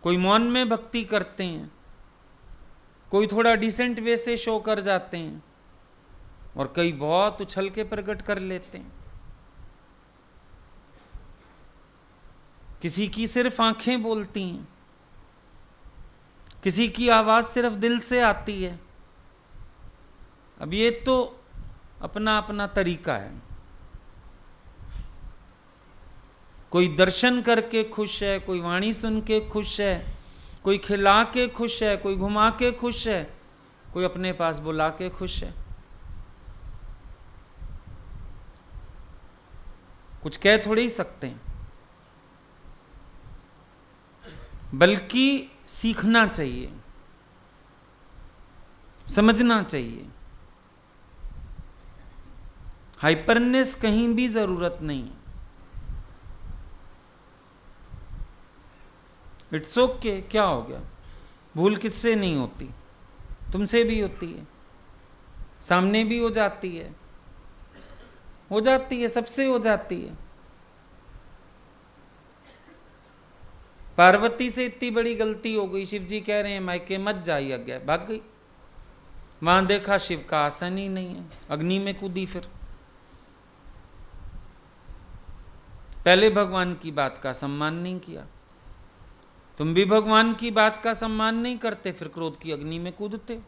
कोई मौन में भक्ति करते हैं, कोई थोड़ा डिसेंट वे से शो कर जाते हैं, और कई बहुत उछल के प्रकट कर लेते हैं। किसी की सिर्फ आंखें बोलती हैं, किसी की आवाज सिर्फ दिल से आती है। अब ये तो अपना अपना तरीका है। कोई दर्शन करके खुश है, कोई वाणी सुन के खुश है, कोई खिला के खुश है, कोई घुमा के खुश है, कोई अपने पास बुला के खुश है। कुछ कह थोड़ी ही सकते हैं, बल्कि सीखना चाहिए, समझना चाहिए। हाइपरनेस कहीं भी जरूरत नहीं है। इट्स ओके, क्या हो गया? भूल किससे नहीं होती? तुमसे भी होती है, सामने भी हो जाती है, सबसे हो जाती है। पार्वती से इतनी बड़ी गलती हो गई, शिव जी कह रहे हैं मायके मत जाइए, गया भाग गई। वहां देखा शिव का आसन ही नहीं है, अग्नि में कूदी। फिर पहले भगवान की बात का सम्मान नहीं किया। तुम भी भगवान की बात का सम्मान नहीं करते, फिर क्रोध की अग्नि में कूदते।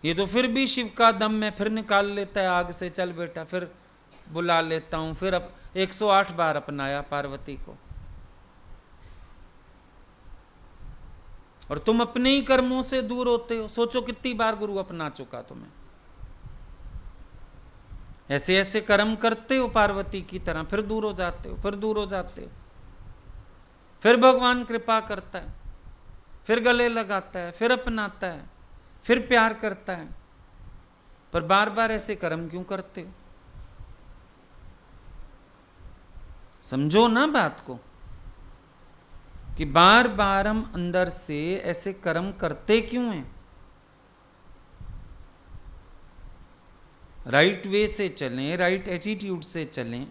ये तो फिर भी शिव का दम में फिर निकाल लेता है आग से, चल बेटा फिर बुला लेता हूं। फिर अब 108 बार अपनाया पार्वती को। और तुम अपने ही कर्मों से दूर होते हो। सोचो कितनी बार गुरु अपना चुका तुम्हें। ऐसे ऐसे कर्म करते हो पार्वती की तरह, फिर दूर हो जाते हो, फिर दूर हो जाते हो। फिर भगवान कृपा करता है, फिर गले लगाता है, फिर अपनाता है, फिर प्यार करता है। पर बार बार ऐसे कर्म क्यों करते हो? समझो ना बात को कि बार बार हम अंदर से ऐसे कर्म करते क्यों हैं। राइट वे से चलें, राइट एटीट्यूड से चलें,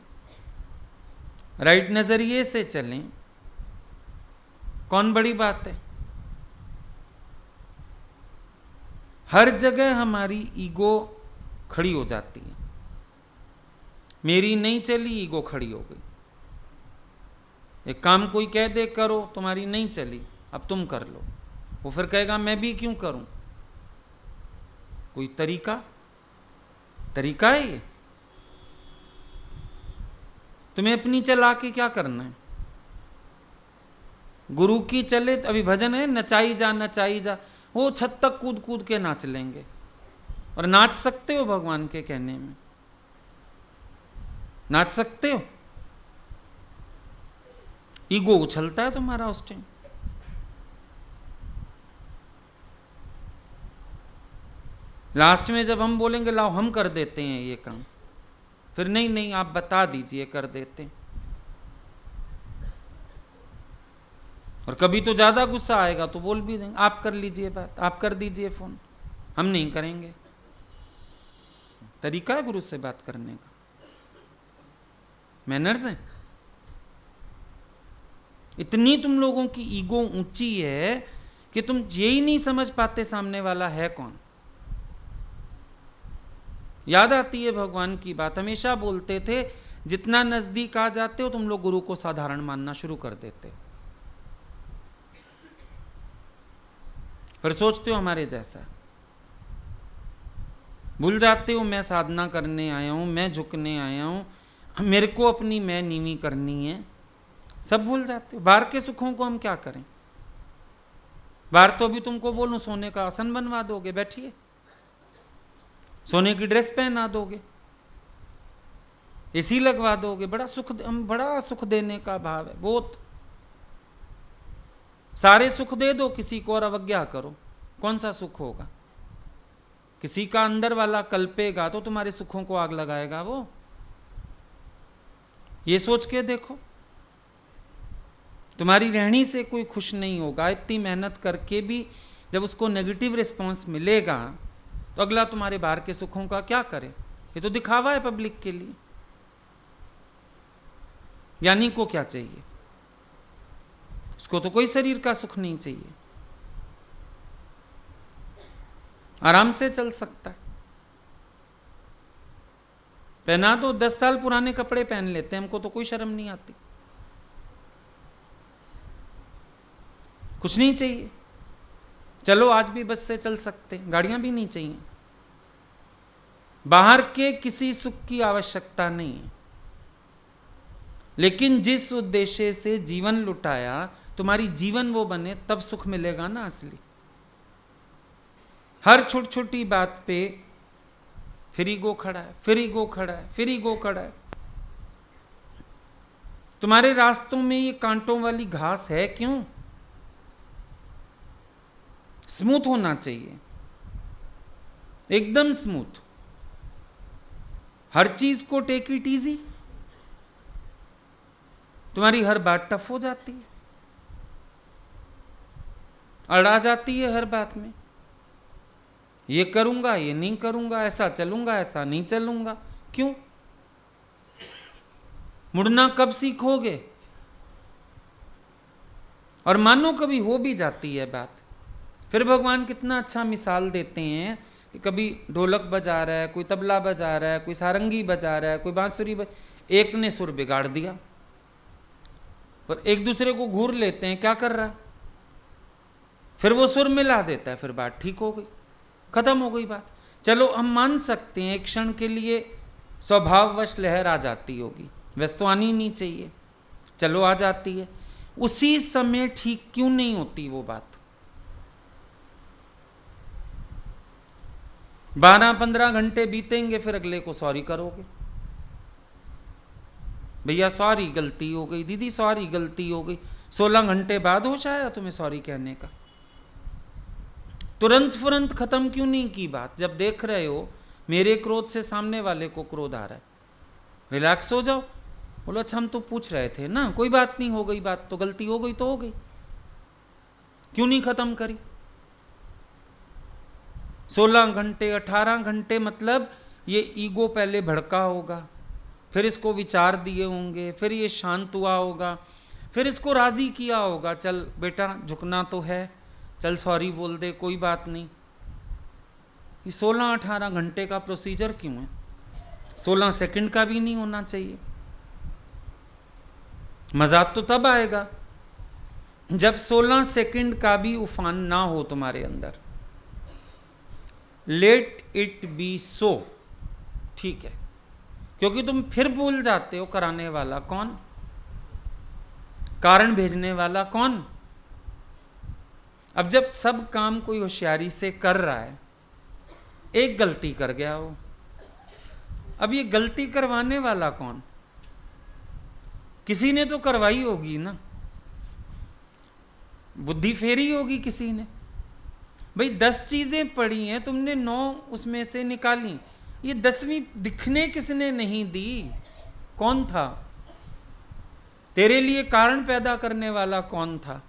राइट नजरिए से चलें, कौन बड़ी बात है। हर जगह हमारी ईगो खड़ी हो जाती है। मेरी नहीं चली, ईगो खड़ी हो गई। एक काम कोई कह दे करो, तुम्हारी नहीं चली, अब तुम कर लो। वो फिर कहेगा मैं भी क्यों करूं। कोई तरीका है ये? तुम्हें अपनी चला के क्या करना है? गुरु की चले, अभी भजन है नचाई जा नचाई जा, वो छत तक कूद कूद के नाच लेंगे। और नाच सकते हो भगवान के कहने में, नाच सकते हो। ईगो उछलता है तुम्हारा उस टाइम। लास्ट में जब हम बोलेंगे लाओ हम कर देते हैं ये काम, फिर नहीं आप बता दीजिए, कर देते हैं। और कभी तो ज्यादा गुस्सा आएगा तो बोल भी देंगे आप कर लीजिए बात, आप कर दीजिए फोन, हम नहीं करेंगे। तरीका है गुरु से बात करने का, मैनर्स हैं। इतनी तुम लोगों की ईगो ऊंची है कि तुम ये ही नहीं समझ पाते सामने वाला है कौन। याद आती है भगवान की बात, हमेशा बोलते थे जितना नजदीक आ जाते हो तुम लोग गुरु को साधारण मानना शुरू कर देते, फिर सोचते हो हमारे जैसा, भूल जाते हो मैं साधना करने आया हूं, मैं झुकने आया हूं, मेरे को अपनी मैं नीवी करनी है, सब भूल जाते हो। बाहर के सुखों को हम क्या करें, बाहर तो भी तुमको बोलूं सोने का आसन बनवा दोगे, बैठिए, सोने की ड्रेस पहना दोगे, एसी लगवा दोगे, बड़ा सुख देने का भाव है बहुत। सारे सुख दे दो किसी को और अवज्ञा करो, कौन सा सुख होगा? किसी का अंदर वाला कल्पेगा तो तुम्हारे सुखों को आग लगाएगा वो, ये सोच के देखो। तुम्हारी रहनी से कोई खुश नहीं होगा, इतनी मेहनत करके भी जब उसको नेगेटिव रिस्पॉन्स मिलेगा तो अगला तुम्हारे बाहर के सुखों का क्या करे? ये तो दिखावा है पब्लिक के लिए। ज्ञानी को क्या चाहिए? उसको तो कोई शरीर का सुख नहीं चाहिए, आराम से चल सकता है। पहना तो 10 साल पुराने कपड़े पहन लेते हैं, हमको तो कोई शर्म नहीं आती, कुछ नहीं चाहिए। चलो आज भी बस से चल सकते, गाड़ियां भी नहीं चाहिए, बाहर के किसी सुख की आवश्यकता नहीं है। लेकिन जिस उद्देश्य से जीवन लुटाया, तुम्हारी जीवन वो बने, तब सुख मिलेगा ना असली। हर छोटी छोटी बात पे फिर ईगो खड़ा है, फिर ईगो खड़ा है, फिर ईगो खड़ा है। तुम्हारे रास्तों में ये कांटों वाली घास है क्यों? स्मूथ होना चाहिए, एकदम स्मूथ, हर चीज को टेक इट इजी। तुम्हारी हर बात टफ हो जाती है, अड़ा जाती है हर बात में, ये करूंगा, ये नहीं करूंगा, ऐसा चलूंगा, ऐसा नहीं चलूंगा। क्यों? मुड़ना कब सीखोगे? और मानो कभी हो भी जाती है बात, फिर भगवान कितना अच्छा मिसाल देते हैं कि कभी ढोलक बजा रहा है, कोई तबला बजा रहा है, कोई सारंगी बजा रहा है, कोई बांसुरी एक ने सुर बिगाड़ दिया, पर एक दूसरे को घूर लेते हैं, क्या कर रहा, फिर वो सुर मिला देता है, फिर बात ठीक हो गई, खत्म हो गई बात। चलो हम मान सकते हैं एक क्षण के लिए स्वभाववश लहर आ जाती होगी, वैसे तो आनी नहीं चाहिए, चलो आ जाती है, उसी समय ठीक क्यों नहीं होती वो बात? 12-15 घंटे बीतेंगे, फिर अगले को सॉरी करोगे, भैया सॉरी गलती हो गई, दीदी सॉरी गलती हो गई। 16 घंटे बाद होश आया तुम्हें सॉरी कहने का? तुरंत फुरंत खत्म क्यों नहीं की बात? जब देख रहे हो मेरे क्रोध से सामने वाले को क्रोध आ रहा है, रिलैक्स हो जाओ, बोलो अच्छा हम तो पूछ रहे थे ना, कोई बात नहीं, हो गई बात तो, गलती हो गई तो हो गई, क्यों नहीं खत्म करी? 16 घंटे 18 घंटे मतलब ये ईगो पहले भड़का होगा, फिर इसको विचार दिए होंगे, फिर ये शांत हुआ होगा, फिर इसको राजी किया होगा, चल बेटा झुकना तो है, चल सॉरी बोल दे, कोई बात नहीं। ये 16-18 घंटे का प्रोसीजर क्यों है? 16 सेकंड का भी नहीं होना चाहिए। मजा तो तब आएगा जब 16 सेकंड का भी उफान ना हो तुम्हारे अंदर। लेट इट बी सो, ठीक है, क्योंकि तुम फिर भूल जाते हो कराने वाला कौन, कारण भेजने वाला कौन। अब जब सब काम कोई होशियारी से कर रहा है, एक गलती कर गया वो, अब ये गलती करवाने वाला कौन? किसी ने तो करवाई होगी ना, बुद्धि फेरी होगी किसी ने। भाई 10 चीजें पड़ी हैं, तुमने 9 उसमें से निकाली, ये 10वीं दिखने किसने नहीं दी? कौन था? तेरे लिए कारण पैदा करने वाला कौन था?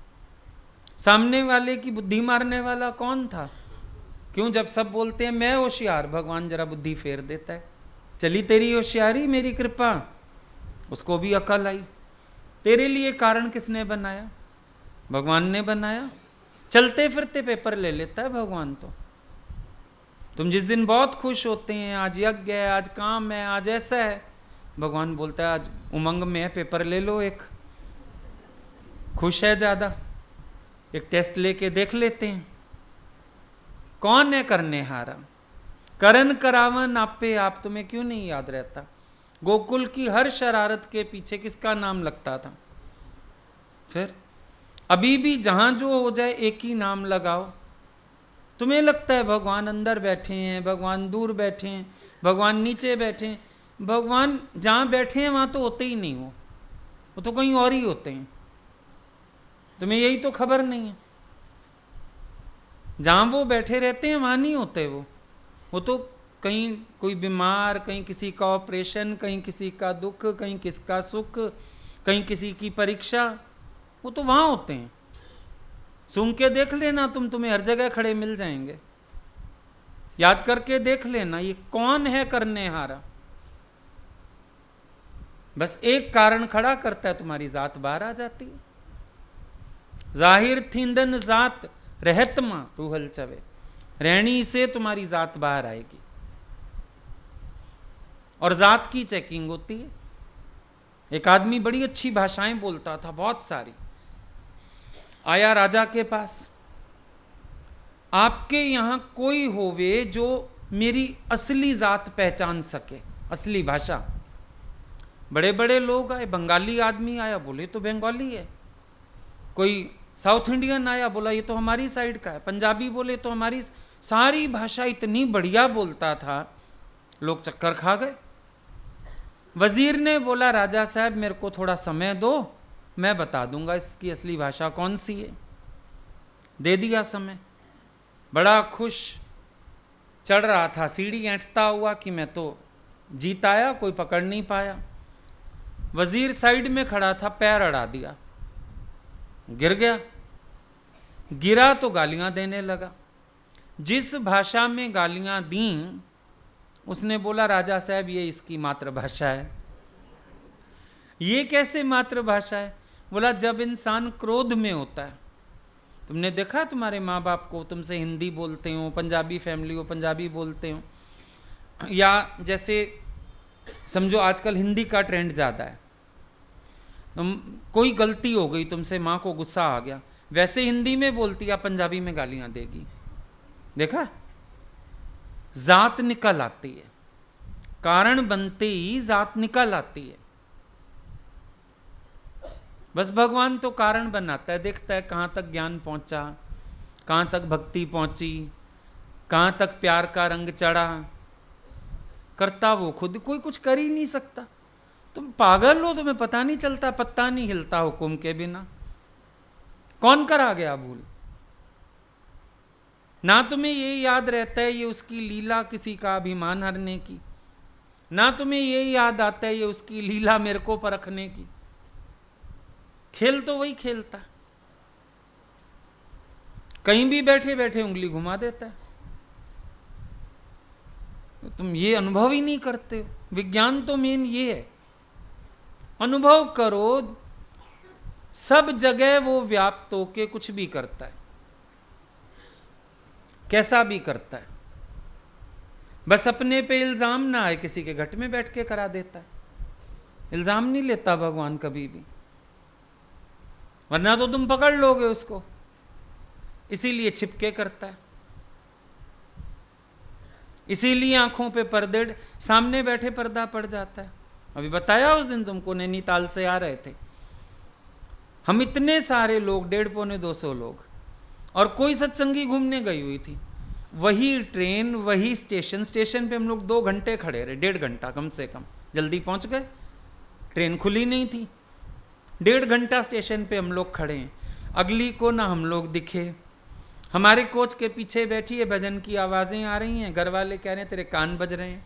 सामने वाले की बुद्धि मारने वाला कौन था? क्यों जब सब बोलते हैं मैं होशियार, भगवान जरा बुद्धि फेर देता है, चली तेरी होशियारी मेरी कृपा, उसको भी अकल आई। तेरे लिए कारण किसने बनाया? भगवान ने बनाया। चलते फिरते पेपर ले लेता है भगवान तो, तुम जिस दिन बहुत खुश होते हैं, आज यज्ञ है, आज काम है, आज ऐसा है, भगवान बोलता है आज उमंग में है, पेपर ले लो, एक खुश है ज्यादा, एक टेस्ट लेके देख लेते हैं कौन है करने हारा। करन करावन आपे आप, तुम्हें क्यों नहीं याद रहता? गोकुल की हर शरारत के पीछे किसका नाम लगता था? फिर अभी भी जहां जो हो जाए एक ही नाम लगाओ। तुम्हें लगता है भगवान अंदर बैठे हैं, भगवान दूर बैठे हैं, भगवान नीचे बैठे हैं। भगवान जहां बैठे हैं वहां तो होते ही नहीं, वो तो कहीं और ही होते हैं। तुम्हें यही तो खबर नहीं है। जहां वो बैठे रहते हैं वहां नहीं होते वो तो कहीं कोई बीमार, कहीं किसी का ऑपरेशन, कहीं किसी का दुख, कहीं किसका सुख, कहीं किसी की परीक्षा, वो तो वहां होते हैं। सूंघ के देख लेना तुम्हें हर जगह खड़े मिल जाएंगे। याद करके देख लेना ये कौन है करने हारा। बस एक कारण खड़ा करता है, तुम्हारी जात बाहर आ जाती है। जाहिर थींदन जात रहत मां रूहल चवे, रहनी से तुम्हारी जात बाहर आएगी और जात की चेकिंग होती है। एक आदमी बड़ी अच्छी भाषाएं बोलता था, बहुत सारी, आया राजा के पास, आपके यहां कोई होवे जो मेरी असली जात पहचान सके, असली भाषा। बड़े बड़े लोग आए, बंगाली आदमी आया, बोले तो बंगाली है। कोई साउथ इंडियन आया, बोला ये तो हमारी साइड का है। पंजाबी बोले तो हमारी, सारी भाषा इतनी बढ़िया बोलता था, लोग चक्कर खा गए। वजीर ने बोला राजा साहब मेरे को थोड़ा समय दो, मैं बता दूंगा इसकी असली भाषा कौन सी है। दे दिया समय। बड़ा खुश चढ़ रहा था सीढ़ी, ऐंठता हुआ कि मैं तो जीत आया, कोई पकड़ नहीं पाया। वजीर साइड में खड़ा था, पैर अड़ा दिया, गिर गया। गिरा तो गालियां देने लगा। जिस भाषा में गालियां दी, उसने बोला राजा साहब ये इसकी मातृभाषा है। ये कैसे मातृभाषा है? बोला जब इंसान क्रोध में होता है, तुमने देखा तुम्हारे माँ बाप को, तुमसे हिंदी बोलते हो, पंजाबी फैमिली हो पंजाबी बोलते हो, या जैसे समझो आजकल हिंदी का ट्रेंड ज़्यादा है, कोई गलती हो गई तुमसे, माँ को गुस्सा आ गया, वैसे हिंदी में बोलती या पंजाबी में गालियां देगी। देखा, जात निकल आती है, कारण बनते ही जात निकल आती है। बस भगवान तो कारण बनाता है, देखता है कहां तक ज्ञान पहुंचा, कहां तक भक्ति पहुंची, कहां तक प्यार का रंग चढ़ा। करता वो खुद, कोई कुछ कर ही नहीं सकता। तुम पागल हो, तुम्हें पता नहीं चलता, पत्ता नहीं हिलता हुक्म के बिना। कौन करा गया भूल? ना तुम्हें ये याद रहता है ये उसकी लीला किसी का अभिमान हरने की, ना तुम्हें ये याद आता है ये उसकी लीला मेरे को परखने की। खेल तो वही खेलता, कहीं भी बैठे बैठे उंगली घुमा देता है। तुम ये अनुभव ही नहीं करते हो। विज्ञान तो मेन ये है, अनुभव करो। सब जगह वो व्याप्त होके कुछ भी करता है, कैसा भी करता है। बस अपने पे इल्जाम ना आए, किसी के घट में बैठ के करा देता है। इल्जाम नहीं लेता भगवान कभी भी, वरना तो तुम पकड़ लोगे उसको। इसीलिए छिपके करता है, इसीलिए आंखों पे पर्दे, सामने बैठे पर्दा पड़ जाता है। अभी बताया उस दिन तुमको, नैनीताल से आ रहे थे हम, इतने सारे लोग, 150-200 लोग, और कोई सत्संगी घूमने गई हुई थी। वही ट्रेन, वही स्टेशन, स्टेशन पे हम लोग 2 घंटे खड़े रहे, 1.5 घंटा कम से कम। जल्दी पहुंच गए, ट्रेन खुली नहीं थी। 1.5 घंटा स्टेशन पे हम लोग खड़े हैं, अगली को ना हम लोग दिखे। हमारे कोच के पीछे बैठी है, भजन की आवाज़ें आ रही हैं, घर वाले कह रहे हैं तेरे कान बज रहे हैं,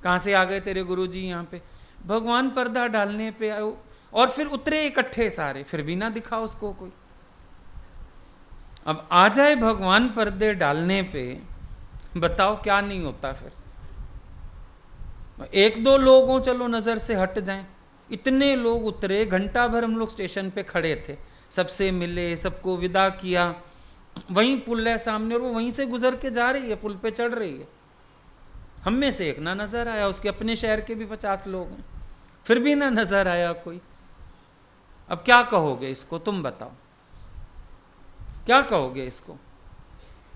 कहाँ से आ गए तेरे गुरुजी यहाँ पे। भगवान पर्दा डालने पे आए, और फिर उतरे इकट्ठे सारे, फिर भी ना दिखा उसको कोई। अब आ जाए भगवान पर्दे डालने पे, बताओ क्या नहीं होता फिर। 1-2 लोगों चलो नजर से हट जाएं, इतने लोग उतरे, घंटा भर हम लोग स्टेशन पे खड़े थे, सबसे मिले, सबको विदा किया। वहीं पुल है सामने और वो वहीं से गुजर के जा रही है, पुल पे चढ़ रही है। हम में से एक ना नजर आया, उसके अपने शहर के भी 50 लोग हैं, फिर भी ना नजर आया कोई। अब क्या कहोगे इसको, तुम बताओ, क्या कहोगे इसको?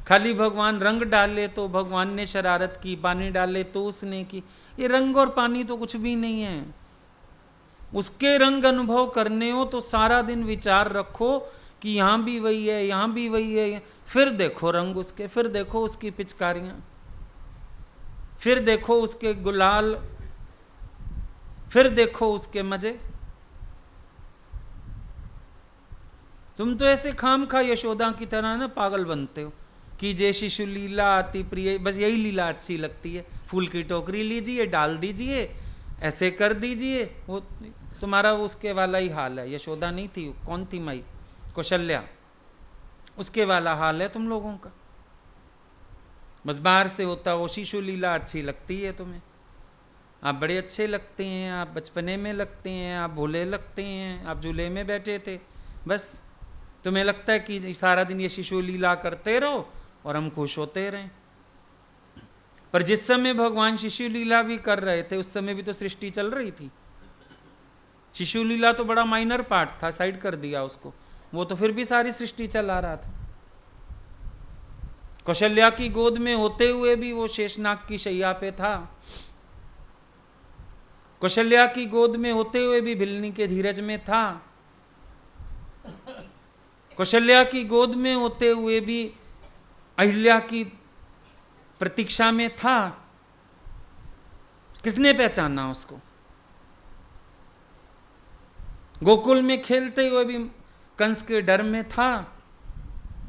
खाली भगवान रंग डाले तो भगवान ने शरारत की, पानी डाले तो उसने की। ये रंग और पानी तो कुछ भी नहीं है। उसके रंग अनुभव करने हो तो सारा दिन विचार रखो कि यहां भी वही है, यहां भी वही है, फिर देखो रंग उसके, फिर देखो उसकी पिचकारियां, फिर देखो उसके गुलाल, फिर देखो उसके मजे। तुम तो ऐसे खाम खा यशोदा की तरह ना पागल बनते हो कि जय शिशु लीला अति प्रिय, बस यही लीला अच्छी लगती है। फूल की टोकरी लीजिए, डाल दीजिए, ऐसे कर दीजिए। वो तुम्हारा उसके वाला ही हाल है। यशोदा नहीं थी, कौन थी माई? कौशल्या। उसके वाला हाल है तुम लोगों का। बस बाहर से होता वो शिशु लीला अच्छी लगती है तुम्हें। आप बड़े अच्छे लगते हैं, आप बचपने में लगते हैं, आप भोले लगते हैं, आप झूले में बैठे थे, बस तुम्हें लगता है कि सारा दिन ये शिशु लीला करते रहो और हम खुश होते रहें। पर जिस समय भगवान शिशु लीला भी कर रहे थे उस समय भी तो सृष्टि चल रही थी। शिशु लीला तो बड़ा माइनर पार्ट था, साइड कर दिया उसको, वो तो फिर भी सारी सृष्टि चला रहा था। कौशल्या की गोद में होते हुए भी वो शेषनाग की शैया पे था। कौशल्या की गोद में होते हुए भी भिलनी के धीरज में था। कौशल्या की गोद में होते हुए भी अहिल्या की प्रतीक्षा में था। किसने पहचाना उसको? गोकुल में खेलते हुए भी कंस के डर में था,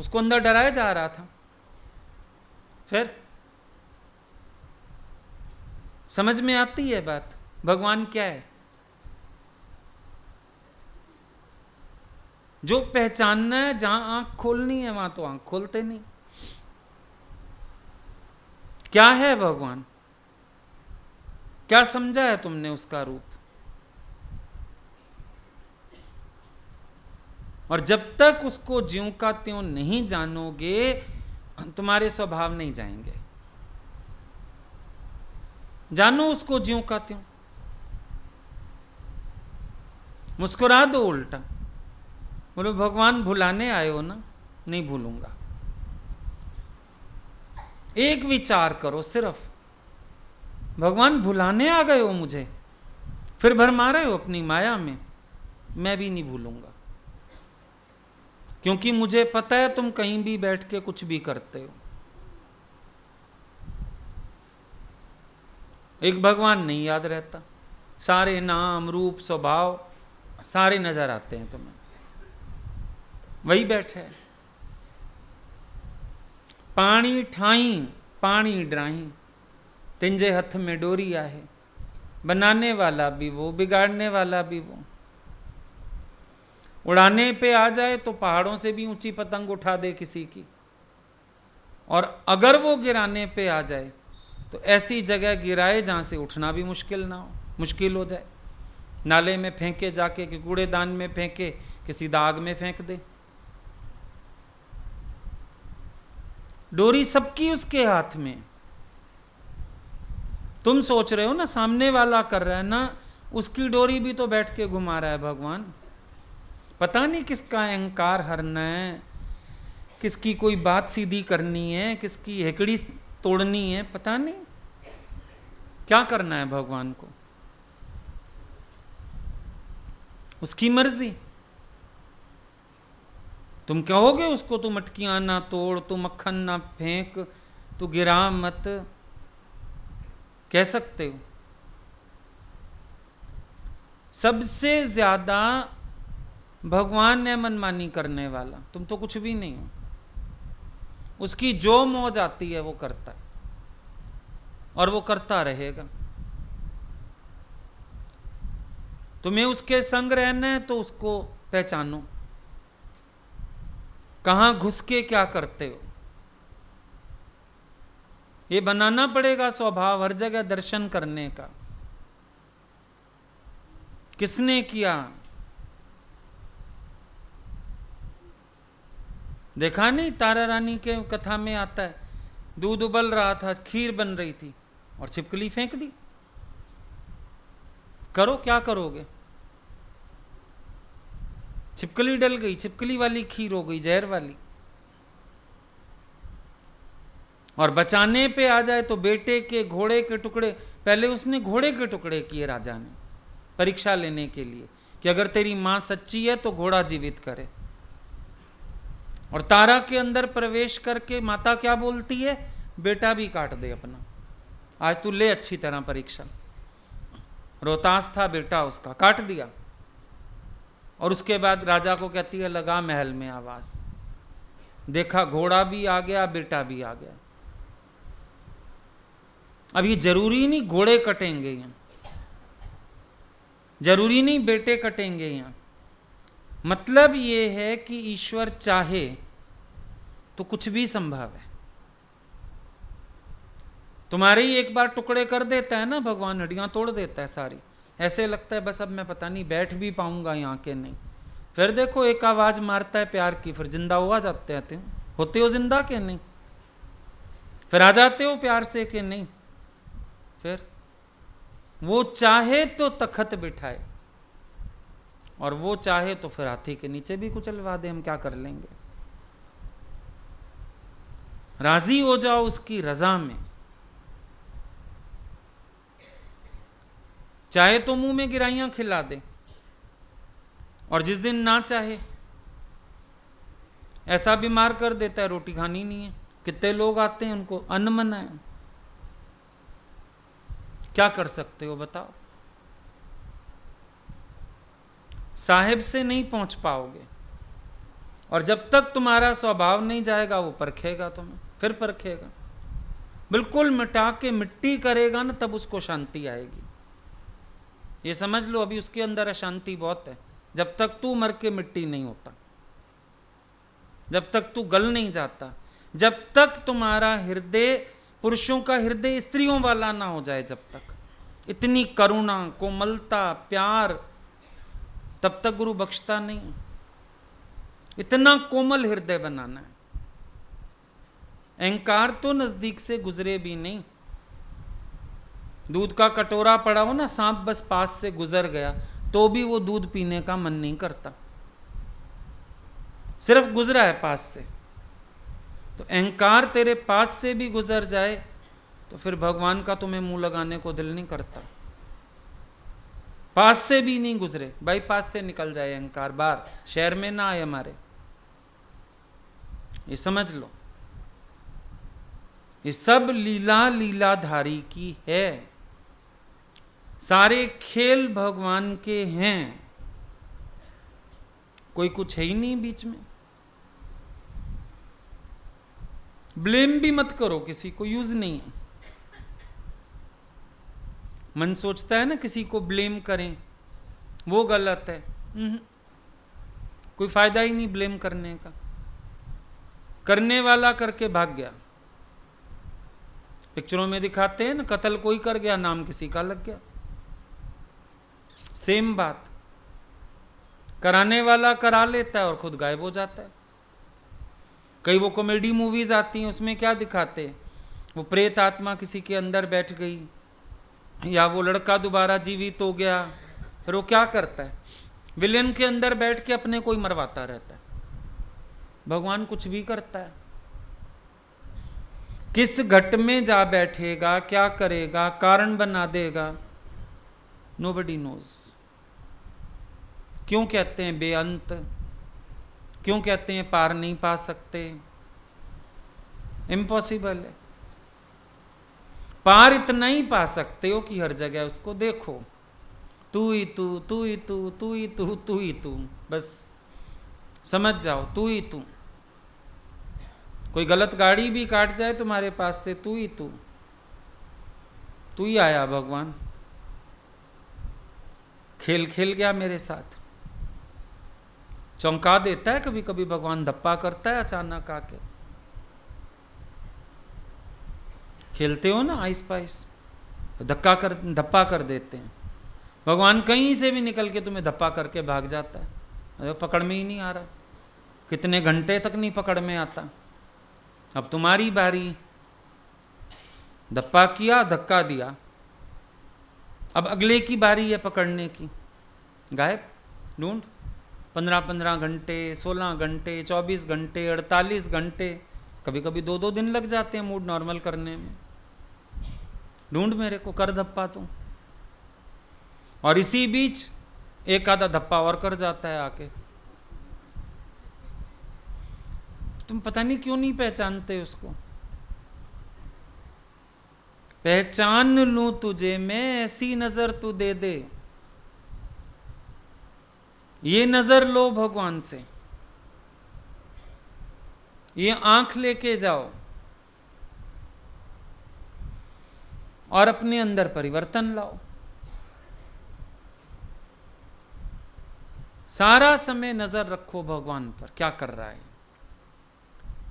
उसको अंदर डराया जा रहा था। फिर समझ में आती है बात, भगवान क्या है। जो पहचानना है, जहां आंख खोलनी है वहां तो आंख खोलते नहीं। क्या है भगवान? क्या समझा है तुमने उसका रूप? और जब तक उसको ज्यों का त्यों नहीं जानोगे तुम्हारे स्वभाव नहीं जाएंगे। जानो उसको ज्यों का त्यों। मुस्कुरा दो उल्टा, बोलो भगवान भुलाने आए हो ना? नहीं भूलूंगा। एक विचार करो सिर्फ, भगवान भुलाने आ गए हो मुझे, फिर भरमा रहे हो अपनी माया में, मैं भी नहीं भूलूंगा। क्योंकि मुझे पता है तुम कहीं भी बैठ के कुछ भी करते हो। एक भगवान नहीं याद रहता, सारे नाम रूप स्वभाव सारे नजर आते हैं तुम्हें। वही बैठे है। पानी ठाई पानी ड्राही, तिंजे हथ में डोरी आहे। बनाने वाला भी वो, बिगाड़ने वाला भी वो। उड़ाने पे आ जाए तो पहाड़ों से भी ऊंची पतंग उठा दे किसी की, और अगर वो गिराने पे आ जाए तो ऐसी जगह गिराए जहां से उठना भी मुश्किल हो जाए। नाले में फेंके जाके, कि कूड़ेदान में फेंके, कि सीधा आग में फेंक दे। डोरी सबकी उसके हाथ में। तुम सोच रहे हो ना सामने वाला कर रहा है ना, उसकी डोरी भी तो बैठ के घुमा रहा है भगवान। पता नहीं किसका अहंकार हरना है, किसकी कोई बात सीधी करनी है, किसकी हेकड़ी तोड़नी है, पता नहीं क्या करना है भगवान को। उसकी मर्जी। तुम कहोगे उसको तू मटकियां ना तोड़, तू मक्खन ना फेंक, तू गिरा मत, कह सकते हो। सबसे ज्यादा भगवान है मनमानी करने वाला, तुम तो कुछ भी नहीं हो। उसकी जो मौज आती है वो करता है और वो करता रहेगा। तुम्हें उसके संग रहना है तो उसको पहचानो, कहां घुस के क्या करते हो। ये बनाना पड़ेगा स्वभाव हर जगह दर्शन करने का। किसने किया? देखा नहीं तारा रानी के कथा में आता है, दूध उबल रहा था, खीर बन रही थी और छिपकली फेंक दी। करो क्या करोगे? छिपकली डल गई, छिपकली वाली खीर हो गई जहर वाली। और बचाने पे आ जाए तो बेटे के घोड़े के टुकड़े, पहले उसने घोड़े के टुकड़े किए राजा ने परीक्षा लेने के लिए कि अगर तेरी मां सच्ची है तो घोड़ा जीवित करे। और तारा के अंदर प्रवेश करके माता क्या बोलती है? बेटा भी काट दे अपना, आज तू ले अच्छी तरह परीक्षा। रोहतास था बेटा उसका, काट दिया। और उसके बाद राजा को कहती है लगा महल में आवाज, देखा घोड़ा भी आ गया, बेटा भी आ गया। अब ये जरूरी नहीं घोड़े कटेंगे यहां, जरूरी नहीं बेटे कटेंगे यहां। मतलब ये है कि ईश्वर चाहे तो कुछ भी संभव है। तुम्हारे ही एक बार टुकड़े कर देता है ना भगवान, हड्डियां तोड़ देता है सारी, ऐसे लगता है बस अब मैं पता नहीं बैठ भी पाऊंगा यहाँ के नहीं। फिर देखो एक आवाज मारता है प्यार की, फिर जिंदा हुआ जाते हैं। होते हो जिंदा के नहीं, फिर आ जाते हो प्यार से के नहीं। फिर वो चाहे तो तखत बिठाए, और वो चाहे तो फिर हाथी के नीचे भी कुचलवा दे, हम क्या कर लेंगे। राजी हो जाओ उसकी रजा में। चाहे तो मुंह में गिराइयां खिला दे, और जिस दिन ना चाहे ऐसा बीमार कर देता है रोटी खानी नहीं है। कितने लोग आते हैं उनको अन्न मना है, क्या कर सकते हो बताओ। साहिब से नहीं पहुंच पाओगे, और जब तक तुम्हारा स्वभाव नहीं जाएगा वो परखेगा तुम्हें, फिर परखेगा। बिल्कुल मिटा के मिट्टी करेगा ना, तब उसको शांति आएगी। ये समझ लो अभी उसके अंदर अशांति बहुत है। जब तक तू मर के मिट्टी नहीं होता, जब तक तू गल नहीं जाता, जब तक तुम्हारा हृदय पुरुषों का हृदय स्त्रियों वाला ना हो जाए, जब तक इतनी करुणा, कोमलता, प्यार, तब तक गुरु बख्शता नहीं। इतना कोमल हृदय बनाना है। अहंकार तो नजदीक से गुजरे भी नहीं। दूध का कटोरा पड़ा हो ना, सांप बस पास से गुजर गया तो भी वो दूध पीने का मन नहीं करता, सिर्फ गुजरा है पास से। तो अहंकार तेरे पास से भी गुजर जाए तो फिर भगवान का तुम्हें मुंह लगाने को दिल नहीं करता। पास से भी नहीं गुजरे, बाईपास से निकल जाए अहंकार, बाहर शहर में ना आए हमारे। ये समझ लो, ये सब लीला लीलाधारी की है। सारे खेल भगवान के हैं, कोई कुछ है ही नहीं बीच में। ब्लेम भी मत करो किसी को, यूज नहीं है। मन सोचता है ना किसी को ब्लेम करें, वो गलत है। कोई फायदा ही नहीं ब्लेम करने का। करने वाला करके भाग गया। पिक्चरों में दिखाते हैं ना, कत्ल कोई कर गया, नाम किसी का लग गया। सेम बात, कराने वाला करा लेता है और खुद गायब हो जाता है। कई वो कॉमेडी मूवीज आती हैं, उसमें क्या दिखाते हैं, वो प्रेत आत्मा किसी के अंदर बैठ गई, या वो लड़का दोबारा जीवित हो गया, फिर वो क्या करता है, विलेन के अंदर बैठ के अपने को ही मरवाता रहता है। भगवान कुछ भी करता है। किस घट में जा बैठेगा, क्या करेगा, कारण बना देगा, नोबडी नोज। क्यों कहते हैं बेअंत, क्यों कहते हैं पार नहीं पा सकते? इम्पॉसिबल है। पार इतना ही पा सकते हो कि हर जगह उसको देखो, तू ही तू, तू ही तू, तू ही तू, तू ही तू, बस समझ जाओ, तू ही तू। कोई गलत गाड़ी भी काट जाए तुम्हारे पास से, तू ही तू, तू ही आया भगवान, खेल खेल गया मेरे साथ। चौंका देता है कभी कभी भगवान, धप्पा करता है अचानक आके। खेलते हो ना आइस पाइस, धप्पा कर देते हैं। भगवान कहीं से भी निकल के तुम्हें धप्पा करके भाग जाता है, अरे पकड़ में ही नहीं आ रहा, कितने घंटे तक नहीं पकड़ में आता। अब तुम्हारी बारी, धप्पा किया, धक्का दिया, अब अगले की बारी है पकड़ने की, गायब, ढूंढ। 15-15 घंटे, 16 घंटे, 24 घंटे, 48 घंटे, कभी कभी 2-2 दिन लग जाते हैं मूड नॉर्मल करने में। ढूंढ मेरे को, कर धप्पा तू। और इसी बीच एक आधा धप्पा और कर जाता है आके। तुम पता नहीं क्यों नहीं पहचानते उसको। पहचान लूं तुझे मैं, ऐसी नजर तू दे दे। ये नजर लो भगवान से, ये आंख लेके जाओ और अपने अंदर परिवर्तन लाओ। सारा समय नजर रखो भगवान पर, क्या कर रहा है।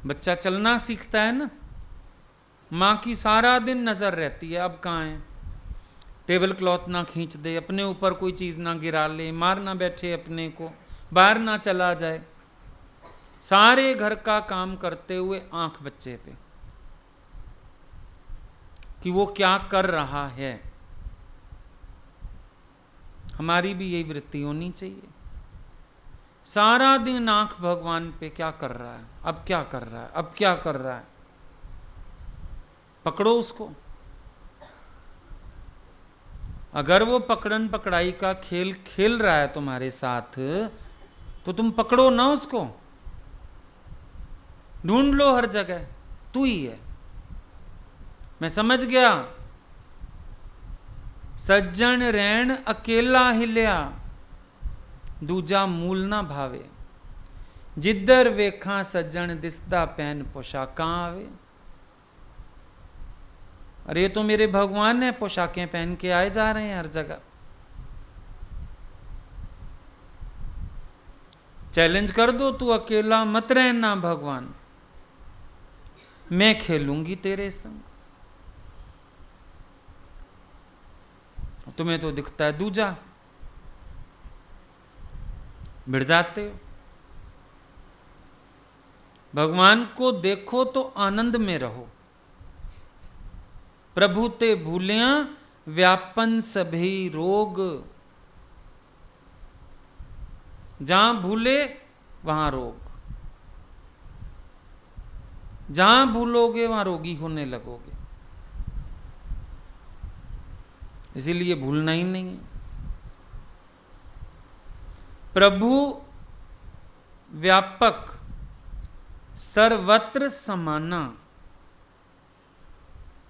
बच्चा चलना सीखता है ना, मां की सारा दिन नजर रहती है, अब कहाँ है। टेबल क्लॉथ ना खींच दे, अपने ऊपर कोई चीज ना गिरा ले, मार ना बैठे अपने को, बाहर ना चला जाए। सारे घर का काम करते हुए आंख बच्चे पे कि वो क्या कर रहा है। हमारी भी यही वृत्ति होनी चाहिए। सारा दिन आंख भगवान पे, क्या कर रहा है, अब क्या कर रहा है, अब क्या कर रहा है। पकड़ो उसको। अगर वो पकड़न पकड़ाई का खेल खेल रहा है तुम्हारे साथ, तो तुम पकड़ो ना उसको। ढूंढ लो हर जगह, तू ही है। मैं समझ गया, सज्जन रैन अकेला हिलिया, दूजा मूल ना भावे। जिधर वेखा सज्जन दिसदा पहन पोशाकां आवे। अरे ये तो मेरे भगवान है, पोशाकें पहन के आए जा रहे हैं हर जगह। चैलेंज कर दो, तू अकेला मत रहना भगवान, मैं खेलूंगी तेरे संग। तुम्हें तो दिखता है दूजा, भिड़ जाते हो। भगवान को देखो तो आनंद में रहो। प्रभु ते भूलिया व्यापन सभी रोग। जहां भूले वहां रोग, जहां भूलोगे वहां रोगी होने लगोगे। इसीलिए भूलना ही नहीं है। प्रभु व्यापक सर्वत्र समाना।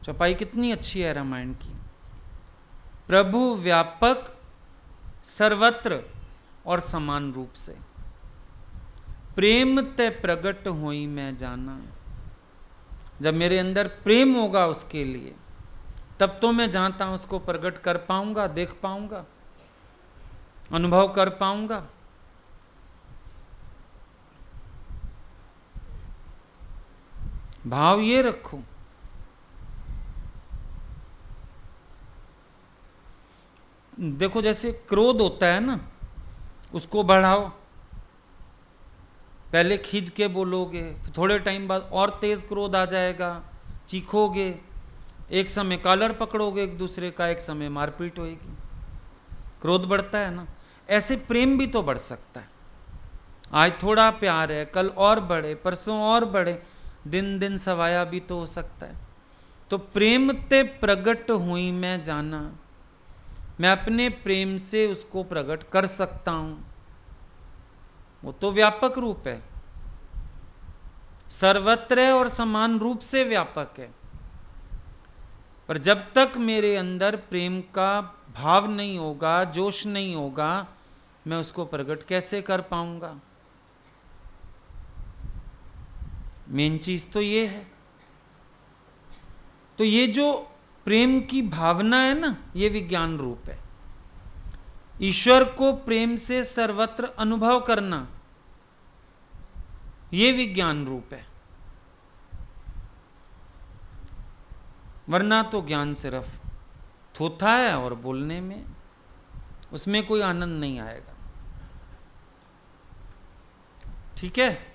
चौपाई कितनी अच्छी है रामायण की। प्रभु व्यापक सर्वत्र और समान रूप से। प्रेम ते प्रगट होई मैं जाना। जब मेरे अंदर प्रेम होगा उसके लिए, तब तो मैं जानता हूं उसको प्रकट कर पाऊंगा, देख पाऊंगा, अनुभव कर पाऊंगा। भाव ये रखो। देखो जैसे क्रोध होता है ना, उसको बढ़ाओ। पहले खींच के बोलोगे, थोड़े टाइम बाद और तेज क्रोध आ जाएगा, चीखोगे, एक समय कॉलर पकड़ोगे एक दूसरे का, एक समय मारपीट होएगी। क्रोध बढ़ता है ना। ऐसे प्रेम भी तो बढ़ सकता है। आज थोड़ा प्यार है, कल और बढ़े, परसों और बढ़े, दिन दिन सवाया भी तो हो सकता है। तो प्रेम ते प्रगट हुई मैं जाना। मैं अपने प्रेम से उसको प्रकट कर सकता हूं। वो तो व्यापक रूप है, सर्वत्र और समान रूप से व्यापक है। पर जब तक मेरे अंदर प्रेम का भाव नहीं होगा, जोश नहीं होगा, मैं उसको प्रकट कैसे कर पाऊंगा। मेन चीज तो ये है। तो ये जो प्रेम की भावना है ना, ये विज्ञान रूप है। ईश्वर को प्रेम से सर्वत्र अनुभव करना, ये विज्ञान रूप है। वरना तो ज्ञान सिर्फ थोथा है और बोलने में, उसमें कोई आनंद नहीं आएगा। ठीक है।